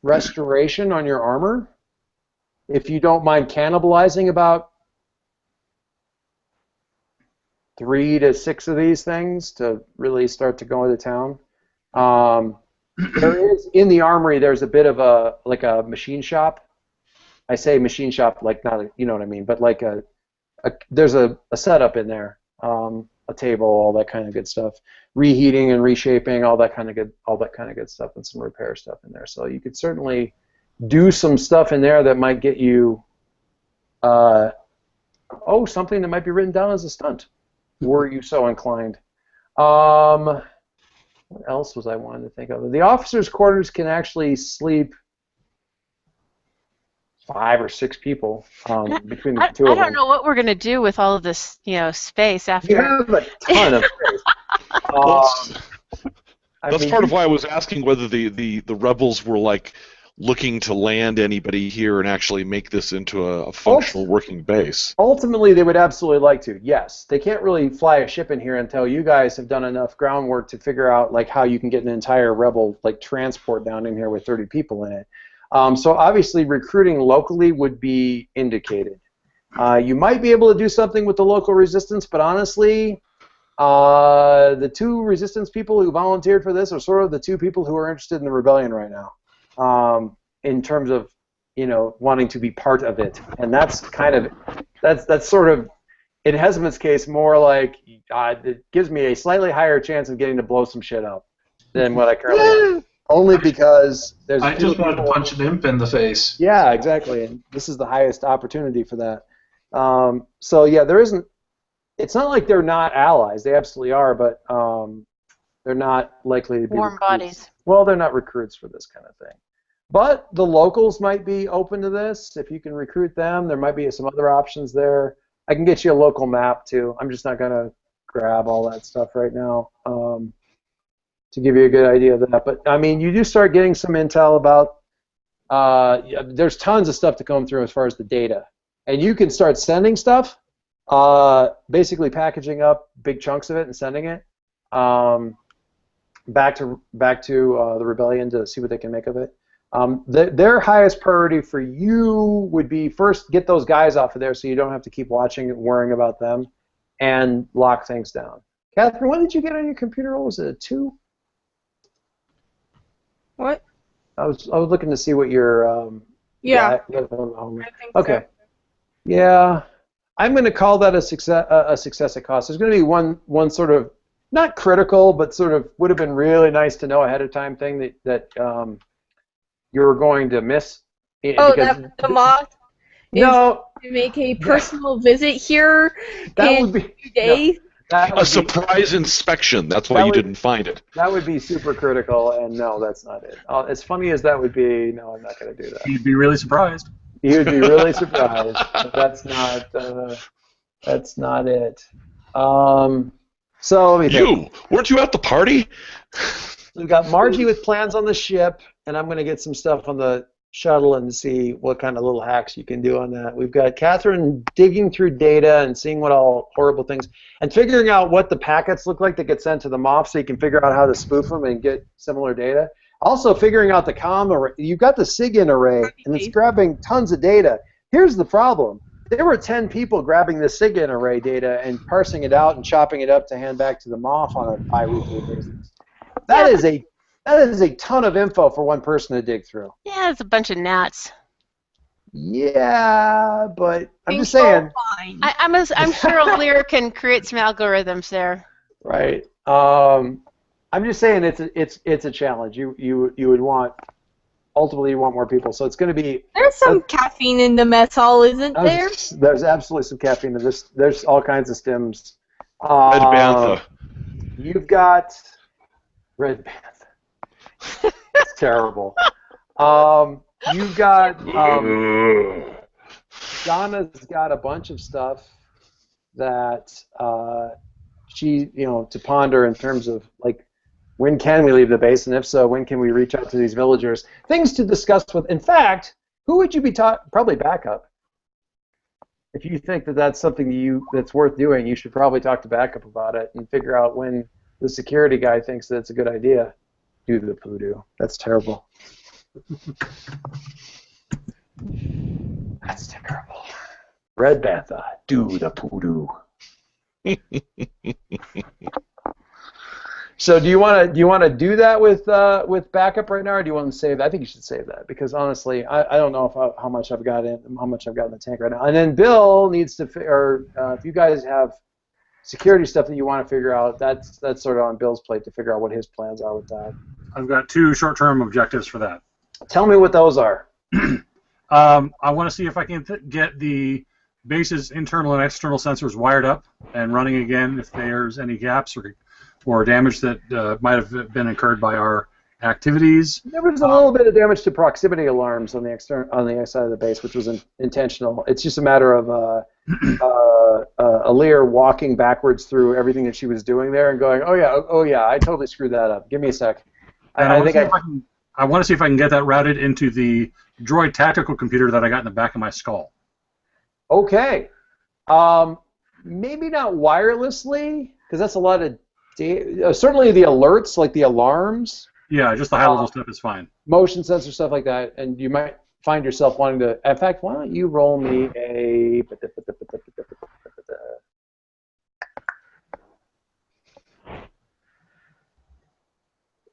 restoration on your armor, if you don't mind cannibalizing about 3 to 6 of these things to really start to go into town. There is in the armory. There's a bit of a machine shop. I say machine shop like not you know what I mean, but like there's a setup in there, a table, all that kind of good stuff, reheating and reshaping, all that kind of good stuff, and some repair stuff in there. So you could certainly do some stuff in there that might get you something that might be written down as a stunt, were you so inclined. What else was I wanting to think of? The officers' quarters can actually sleep 5 or 6 people between the two of them. I don't know what we're going to do with all of this, space after. You have a ton of space. That's part of why I was asking whether the rebels were like looking to land anybody here and actually make this into a functional working base. Ultimately, they would absolutely like to. Yes, they can't really fly a ship in here until you guys have done enough groundwork to figure out like how you can get an entire rebel like transport down in here with 30 people in it. So obviously, recruiting locally would be indicated. You might be able to do something with the local resistance, but honestly, the 2 resistance people who volunteered for this are sort of the 2 people who are interested in the rebellion right now. In terms of, wanting to be part of it, and that's kind of that's sort of, in Hesman's case, more like it gives me a slightly higher chance of getting to blow some shit up than what I currently have. Only because there's. I just wanted to punch an imp in the face. Yeah, exactly, and this is the highest opportunity for that. So yeah, there isn't. It's not like they're not allies; they absolutely are, but they're not likely to be warm recruits. bodies. Well, they're not recruits for this kind of thing. But the locals might be open to this. If you can recruit them, there might be some other options there. I can get you a local map, too. I'm just not going to grab all that stuff right now to give you a good idea of that. But, I mean, you do start getting some intel about there's tons of stuff to comb through as far as the data. And you can start sending stuff, basically packaging up big chunks of it and sending it back to the rebellion to see what they can make of it. Their highest priority for you would be first get those guys off of there so you don't have to keep watching and worrying about them, and lock things down. Catherine, what did you get on your computer? Was it a 2? What? I was looking to see what your Yeah. I think Okay. So. Yeah, I'm going to call that a success at cost. There's going to be one sort of not critical, but sort of would have been really nice to know ahead of time thing that you're going to miss. Oh, that the moth no, is to make a personal visit here that in would be, a few days. No, A surprise inspection. That's why you didn't find it. That would be super critical, and no, that's not it. As funny as that would be, no, I'm not going to do that. You'd be really surprised. You'd be really surprised. But that's not it. So let me think. Weren't you at the party? We've got Margie with plans on the ship, and I'm going to get some stuff on the shuttle and see what kind of little hacks you can do on that. We've got Catherine digging through data and seeing what all horrible things, and figuring out what the packets look like that get sent to the Moff so you can figure out how to spoof them and get similar data. Also figuring out the comm array. You've got the SIGINT array, and it's grabbing tons of data. Here's the problem. There were 10 people grabbing the SIGINT array data and parsing it out and chopping it up to hand back to the Moff on a bi-weekly basis. That is a ton of info for one person to dig through. Yeah, it's a bunch of gnats. Yeah, but I'm just saying. I'm sure Lear can create some algorithms there. Right. I'm just saying it's a challenge. You would want, ultimately you want more people. So it's going to be. There's some caffeine in the mess hall, isn't there? There's absolutely some caffeine in this. There's all kinds of stims. Red Bantha. You've got Red Bantha. It's terrible. You've got Donna's got a bunch of stuff that she, to ponder in terms of like, when can we leave the base, and if so, when can we reach out to these villagers? Things to discuss with. In fact, who would you be probably backup? If you think that that's something that's worth doing, you should probably talk to backup about it and figure out when the security guy thinks that it's a good idea. Do the voodoo. That's terrible. That's terrible. Red Bantha, do the voodoo. So do you want to do that with backup right now, or do you want to save that? I think you should save that, because honestly, I don't know how much I've got in the tank right now. And then Bill needs to, if you guys have security stuff that you want to figure out, that's sort of on Bill's plate to figure out what his plans are with that. I've got 2 short-term objectives for that. Tell me what those are. I want to see if I can get the base's internal and external sensors wired up and running again if there's any gaps or damage that might have been incurred by our activities. There was a little bit of damage to proximity alarms on the outside of the base, which was intentional. It's just a matter of Alir walking backwards through everything that she was doing there and going, oh yeah, I totally screwed that up. Give me a sec. I want to see if I can get that routed into the droid tactical computer that I got in the back of my skull. Okay. Maybe not wirelessly, because that's a lot of data. Certainly the alerts, like the alarms. Yeah, just the high-level stuff is fine. Motion sensor stuff like that, and you might find yourself wanting to. In fact, why don't you roll me a?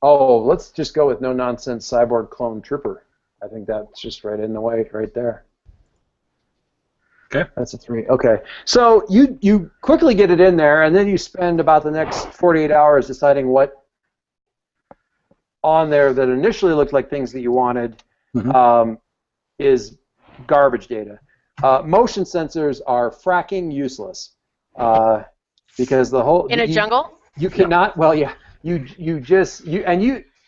Oh, let's just go with no nonsense cyborg clone trooper. I think that's just right in the way, right there. Okay. That's a 3. Okay. So you quickly get it in there, and then you spend about the next 48 hours deciding what on there that initially looked like things that you wanted is garbage data. Motion sensors are fracking useless because the whole in a jungle. You cannot. Well, yeah. You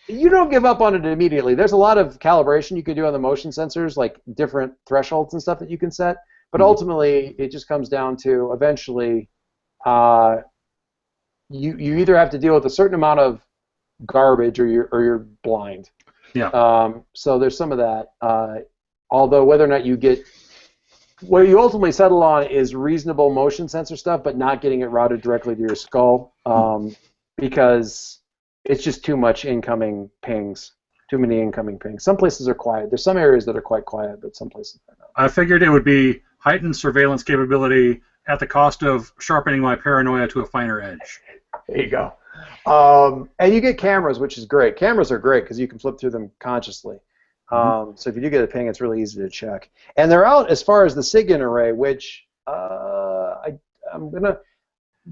don't give up on it immediately. There's a lot of calibration you can do on the motion sensors, like different thresholds and stuff that you can set. But ultimately, it just comes down to eventually, you either have to deal with a certain amount of garbage or you're blind. Yeah. So there's some of that. Although whether or not you get what you ultimately settle on is reasonable motion sensor stuff, but not getting it routed directly to your skull, because it's just too much incoming pings. Too many incoming pings. Some places are quiet. There's some areas that are quite quiet, but some places are not. I figured it would be heightened surveillance capability at the cost of sharpening my paranoia to a finer edge. There you go. And you get cameras, which is great. Cameras are great because you can flip through them consciously. So if you do get a ping, it's really easy to check. And they're out as far as the SIGINT array, which the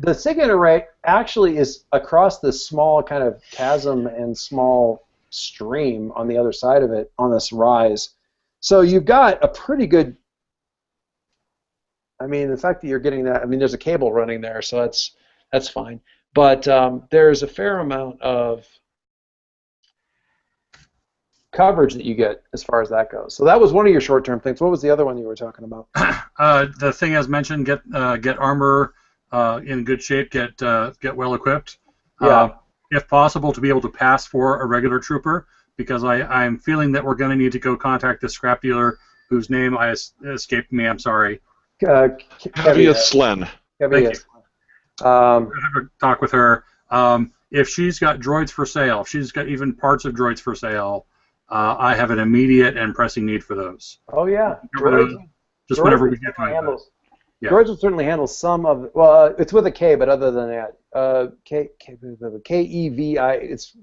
SIGINT array actually is across this small kind of chasm and small stream on the other side of it on this rise. So you've got a pretty good. I mean, the fact that you're getting that. I mean, there's a cable running there, so that's fine. But there's a fair amount of coverage that you get as far as that goes. So that was one of your short-term things. What was the other one you were talking about? The thing as mentioned, get armor in good shape, get well equipped. Yeah. If possible, to be able to pass for a regular trooper, because I'm feeling that we're going to need to go contact the scrap dealer whose name escaped me. I'm sorry. Kevia Slen. Thank you. I'm going to have a talk with her. If she's got droids for sale, if she's got even parts of droids for sale, I have an immediate and pressing need for those. Oh, yeah. Just whenever we get to it. Yeah. Droids will certainly handle some of. Well, it's with a K, but other than that, K-E-V-I. It's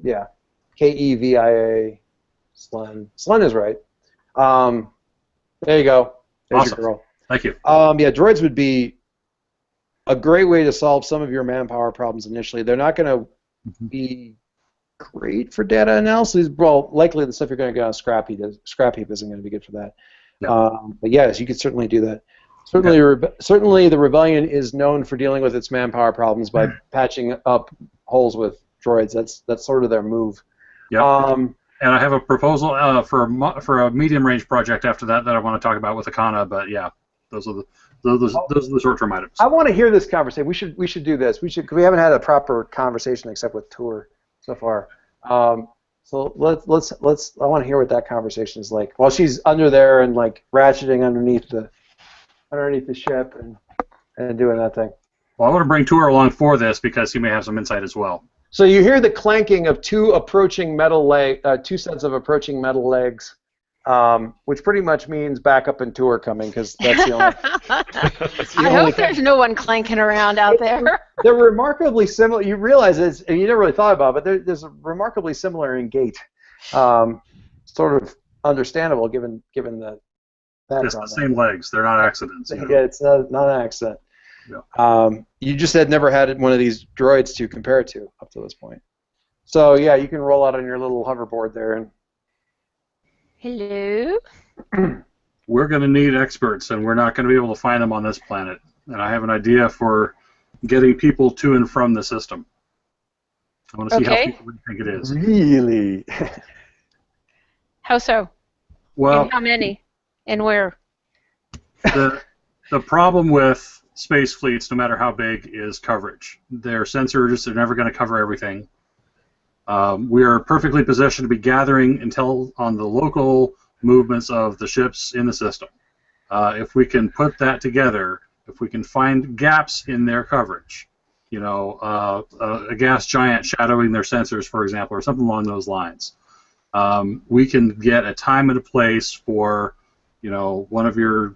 K-E-V-I-A. Slen. Slen is right. There you go. There's awesome. Your girl. Thank you. Yeah, droids would be a great way to solve some of your manpower problems initially. They're not going to be great for data analysis. Well, likely the stuff you're going to get on Scrap Heap isn't going to be good for that. No. But yes, you could certainly do that. Certainly, the Rebellion is known for dealing with its manpower problems by patching up holes with droids. That's sort of their move. Yep. And I have a proposal for a medium-range project after that I want to talk about with Akana. But yeah, those are the short-term items. I want to hear this conversation. We should do this. We haven't had a proper conversation except with Tour so far. So let's. I want to hear what that conversation is like while she's under there and like ratcheting underneath the ship and doing that thing. Well, I want to bring Tour along for this because he may have some insight as well. So you hear the clanking of two sets of approaching metal legs, which pretty much means backup and Tour coming because that's the only. I hope there's no one clanking around out there. They're remarkably similar. You realize it's, and you never really thought about it, but there's a remarkably similar in gait. Sort of understandable given the. It's the same legs. They're not accidents. You know? Yeah, it's not an accident. Yeah. You just had never had one of these droids to compare it to up to this point. So yeah, you can roll out on your little hoverboard there and. Hello. We're going to need experts, and we're not going to be able to find them on this planet. And I have an idea for getting people to and from the system. I want to see how people think it is. Really? How so? Well. And how many? And where? The problem with space fleets, no matter how big, is coverage. Their sensors are never going to cover everything. We are perfectly positioned to be gathering intel on the local movements of the ships in the system. If we can put that together, if we can find gaps in their coverage, you know, a gas giant shadowing their sensors, for example, or something along those lines, we can get a time and a place for, you know, one of your,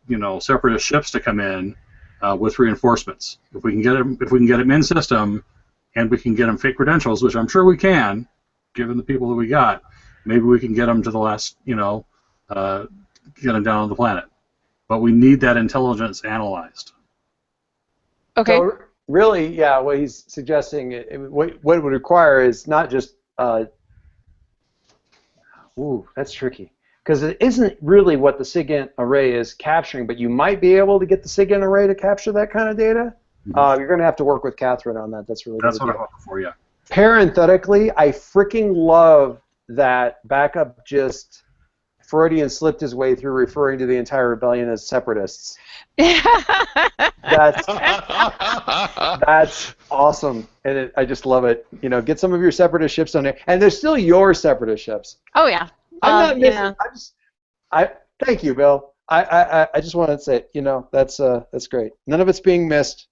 you know, separatist ships to come in with reinforcements. If we can get them in system, and we can get them fake credentials, which I'm sure we can, given the people that we got. Maybe we can get them to the last, you know, get them down on the planet. But we need that intelligence analyzed. Okay. So really, yeah, what he's suggesting, what it would require is not just, ooh, that's tricky. Because it isn't really what the SIGINT array is capturing, but you might be able to get the SIGINT array to capture that kind of data. You're going to have to work with Catherine on that. That's really That's what I'm looking for, yeah. Parenthetically, I freaking love that Backup just Freudian slipped his way through referring to the entire rebellion as separatists. That's awesome, and I just love it. You know, get some of your separatist ships on there, and they're still your separatist ships. Oh yeah. I'm not missing. Yeah. Thank you, Bill. I just wanted to say, you know, that's great. None of it's being missed.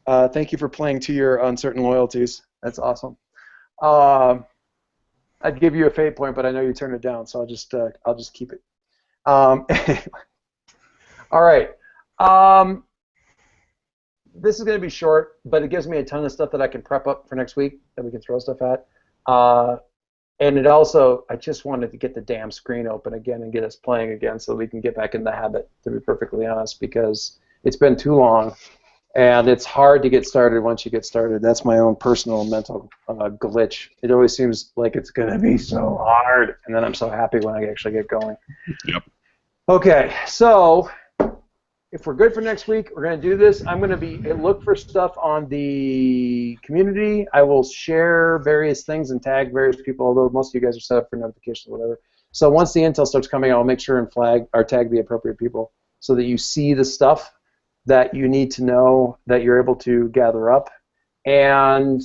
Thank you for playing to your uncertain loyalties. That's awesome. I'd give you a fate point, but I know you turned it down, so I'll just keep it. Anyway. All right. This is going to be short, but it gives me a ton of stuff that I can prep up for next week that we can throw stuff at. And it also, I just wanted to get the damn screen open again and get us playing again so we can get back in the habit, to be perfectly honest, because it's been too long. And it's hard to get started once you get started. That's my own personal mental glitch. It always seems like it's going to be so hard, and then I'm so happy when I actually get going. Yep. Okay, so if we're good for next week, we're going to do this. I'm going to look for stuff on the community. I will share various things and tag various people, although most of you guys are set up for notifications or whatever. So once the intel starts coming, I'll make sure and flag or tag the appropriate people so that you see the stuff that you need to know that you're able to gather up. And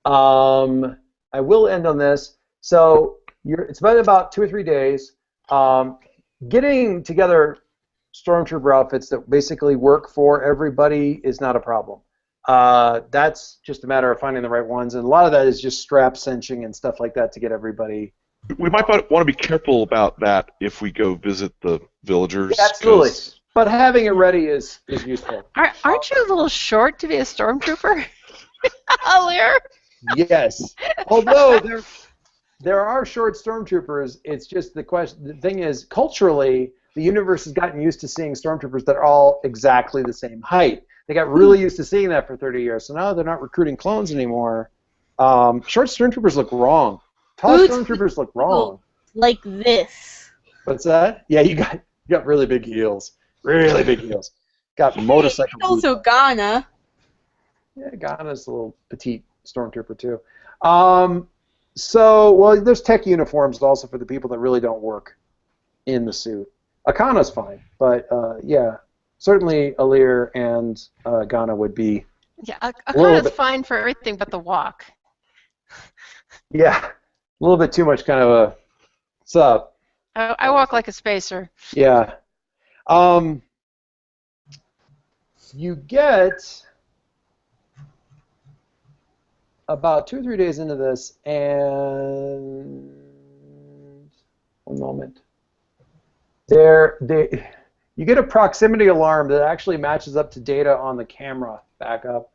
I will end on this. So it's been about 2 or 3 days. Getting together stormtrooper outfits that basically work for everybody is not a problem. That's just a matter of finding the right ones, and a lot of that is just strap cinching and stuff like that to get everybody. We might want to be careful about that if we go visit the villagers. Yeah, absolutely. But having it ready is useful. Aren't you a little short to be a stormtrooper? Earlier? Yes. Although there are short stormtroopers, it's just the question. The thing is, culturally, the universe has gotten used to seeing stormtroopers that are all exactly the same height. They got really used to seeing that for 30 years, so now they're not recruiting clones anymore. Short stormtroopers look wrong. Tall stormtroopers look wrong. Like this. What's that? Yeah, you got really big heels. Really big heels. Got motorcycle boots. Also Ghana. Yeah, Ghana's a little petite stormtrooper too. Well, there's tech uniforms also for the people that really don't work in the suit. Akana's fine, but yeah, certainly Alir and Ghana would be. Yeah, Akana's fine for everything but the walk. Yeah, a little bit too much kind of a. What's up? I walk like a spacer. Yeah. You get about 2 or 3 days into this, and one moment. You get a proximity alarm that actually matches up to data on the camera backup.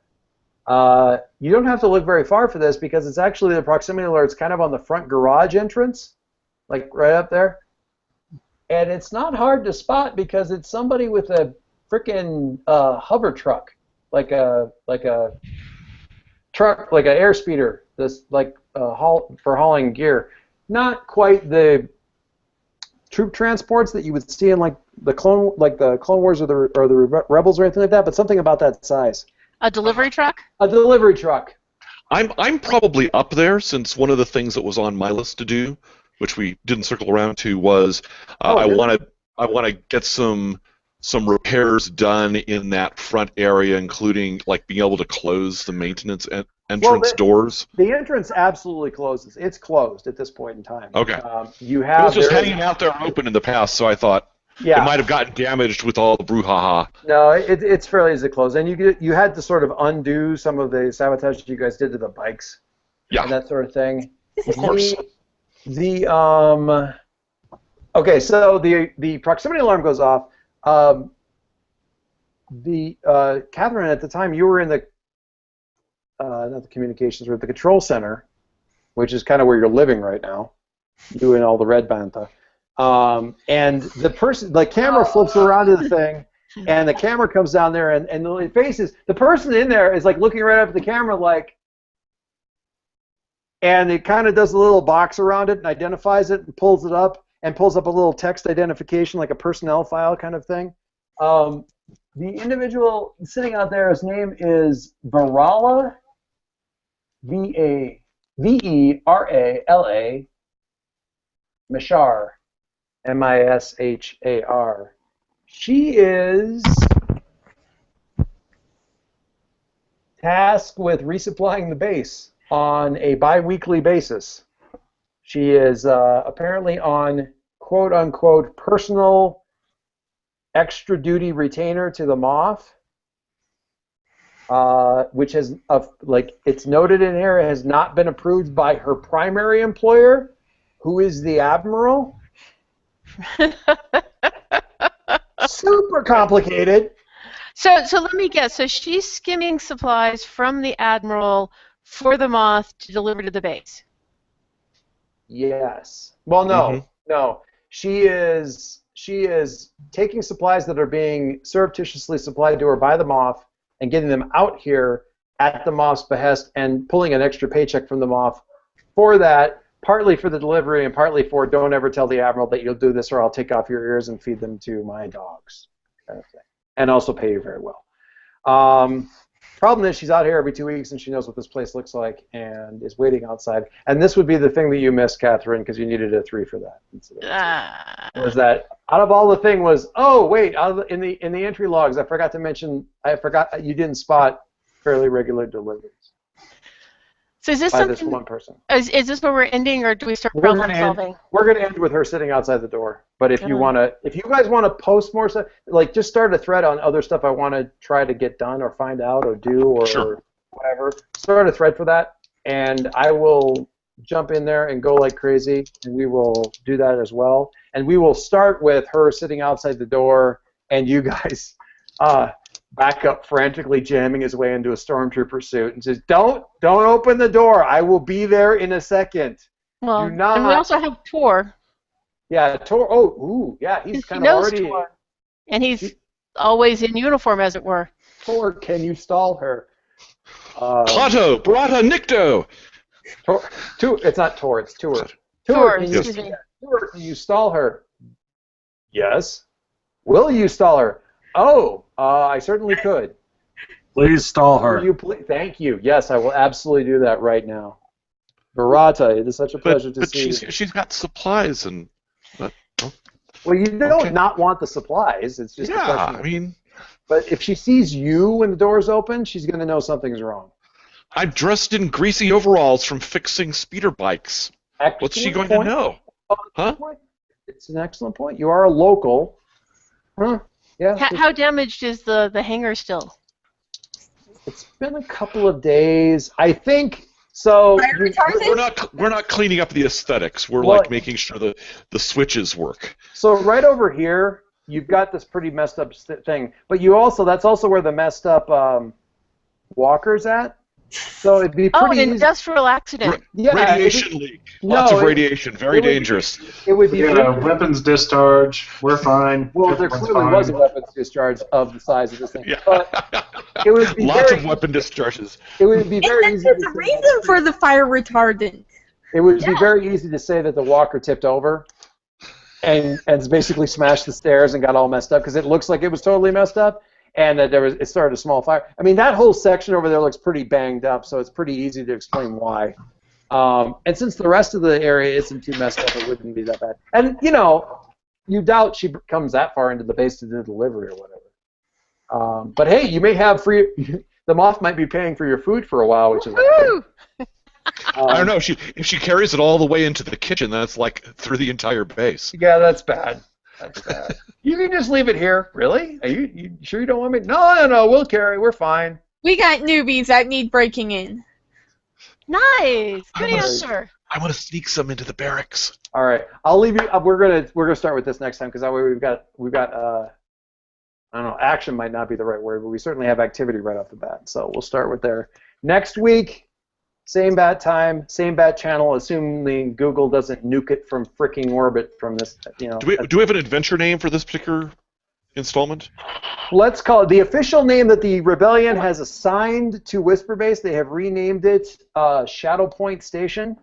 You don't have to look very far for this because it's actually the proximity alert's kind of on the front garage entrance, like right up there. And it's not hard to spot because it's somebody with a frickin' hover truck, like a truck, like an airspeeder, this like for hauling gear. Not quite the troop transports that you would see in like the Clone Wars or the Rebels or anything like that, but something about that size. A delivery truck? A delivery truck. I'm probably up there, since one of the things that was on my list to do, which we didn't circle around to, was I want to get some some repairs done in that front area, including like being able to close the maintenance entrance doors? The entrance absolutely closes. It's closed at this point in time. Okay. You have. It was just hanging out there open in the past, so I thought it might have gotten damaged with all the brouhaha. No, it's fairly easy to close, and you had to sort of undo some of the sabotage that you guys did to the bikes, and that sort of thing. Of course. Okay, so the proximity alarm goes off. Catherine, at the time you were in the not the communications room, the control center, which is kind of where you're living right now, doing all the red bantha. And the camera flips around to the thing, and the camera comes down there, and the faces, the person in there is like looking right up at the camera, like, and it kind of does a little box around it and identifies it and pulls it up and pulls up a little text identification, like a personnel file kind of thing. The individual sitting out there, his name is Varala, V-E-R-A-L-A, Mishar, M-I-S-H-A-R. She is tasked with resupplying the base on a bi-weekly basis. She is apparently on quote-unquote personal extra-duty retainer to the Moff, which has, like it's noted in here, has not been approved by her primary employer, who is the Admiral. Super complicated. So let me guess. So she's skimming supplies from the Admiral for the Moth to deliver to the base. Yes. Well, no. She is taking supplies that are being surreptitiously supplied to her by the Moth and getting them out here at the Moth's behest and pulling an extra paycheck from the Moth for that. Partly for the delivery and partly for don't ever tell the Admiral that you'll do this or I'll take off your ears and feed them to my dogs, kind of thing. And also pay you very well. Problem is she's out here every 2 weeks and she knows what this place looks like and is waiting outside. And this would be the thing that you missed, Catherine, because you needed a 3 for that. Was that out of all the thing was, oh wait, in the entry logs I forgot to mention, you didn't spot fairly regular deliveries. So is this by something? This one person. Is this where we're ending, or do we start problem solving? We're going to end with her sitting outside the door. But if you guys want to post more stuff, like just start a thread on other stuff I want to try to get done or find out or do or whatever. Start a thread for that, and I will jump in there and go like crazy, and we will do that as well. And we will start with her sitting outside the door, and you guys. Back up frantically jamming his way into a stormtrooper suit and says, don't open the door. I will be there in a second. Well, do not. And we also have Tor. Yeah, Tor. Oh, ooh, yeah, he's kind of already. Tor. And he's always in uniform, as it were. Tor, can you stall her? Clato, Barata, Nicto. Tor, it's not Tor, it's Tor. Tor, excuse me. Tor, can you stall her? Yes. Will you stall her? Oh, I certainly could. Please stall her. Thank you. Yes, I will absolutely do that right now. Barata, it is such a pleasure to see you. She's got supplies and. Well, you don't not want the supplies. It's just But if she sees you when the door's open, she's going to know something's wrong. I'm dressed in greasy overalls from fixing speeder bikes. What's she going to know? Huh? It's an excellent point. You are a local. Huh? Yeah. How damaged is the hangar still? It's been a couple of days. I think so. We're not cleaning up the aesthetics. We're like making sure the switches work. So right over here, you've got this pretty messed up thing, but that's also where the messed up walker's at. So it'd be pretty an industrial accident. Radiation leak. Lots of radiation. Very dangerous. It would be weapons discharge. We're fine. Well, there clearly was a weapons discharge of the size of this thing. Yeah. But it would be lots of weapon discharges. It would be very easy. There's a reason for the fire retardant. It would be very easy to say that the walker tipped over and basically smashed the stairs and got all messed up because it looks like it was totally messed up. And that it started a small fire. I mean, that whole section over there looks pretty banged up, so it's pretty easy to explain why. And since the rest of the area isn't too messed up, it wouldn't be that bad. And, you doubt she comes that far into the base to do delivery or whatever. But hey, you may have free. The Moff might be paying for your food for a while, which is. I don't know. If she carries it all the way into the kitchen, that's like through the entire base. Yeah, that's bad. That's bad. You can just leave it here. Really? Are you sure you don't want me? No. We'll carry. We're fine. We got newbies that need breaking in. Nice. Good answer. I want to sneak some into the barracks. All right. I'll leave you. We're gonna start with this next time because that way we've got. I don't know. Action might not be the right word, but we certainly have activity right off the bat. So we'll start with there. Next week. Same bat time, same bat channel, assuming Google doesn't nuke it from freaking orbit from this, Do we have an adventure name for this particular installment? Let's call it the official name that the Rebellion has assigned to Whisper Base. They have renamed it Shadowpoint Station.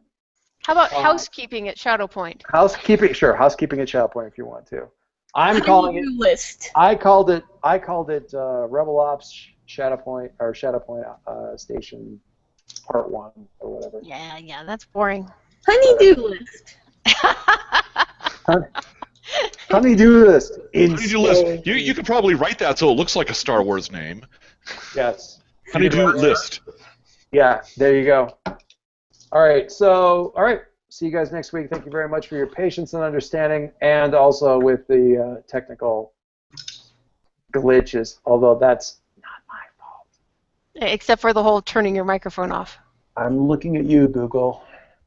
How about housekeeping at Shadowpoint? Housekeeping, sure. Housekeeping at Shadowpoint if you want to. I'm calling it. List. I called it Rebel Ops Shadowpoint or Shadowpoint Station. Part 1 or whatever. Yeah, that's boring. Honeydew list. Honeydew list. Honeydew list. You could probably write that so it looks like a Star Wars name. Yes. Honeydew list. Yeah, there you go. All right. See you guys next week. Thank you very much for your patience and understanding, and also with the technical glitches, although that's except for the whole turning your microphone off. I'm looking at you, Google.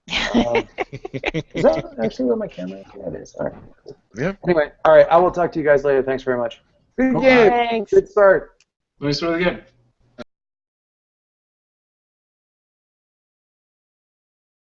Is that actually where my camera is? Yeah, it is. All right. Cool. Yeah. Anyway, all right. I will talk to you guys later. Thanks very much. Good game. Thanks. Good start. Nice one again.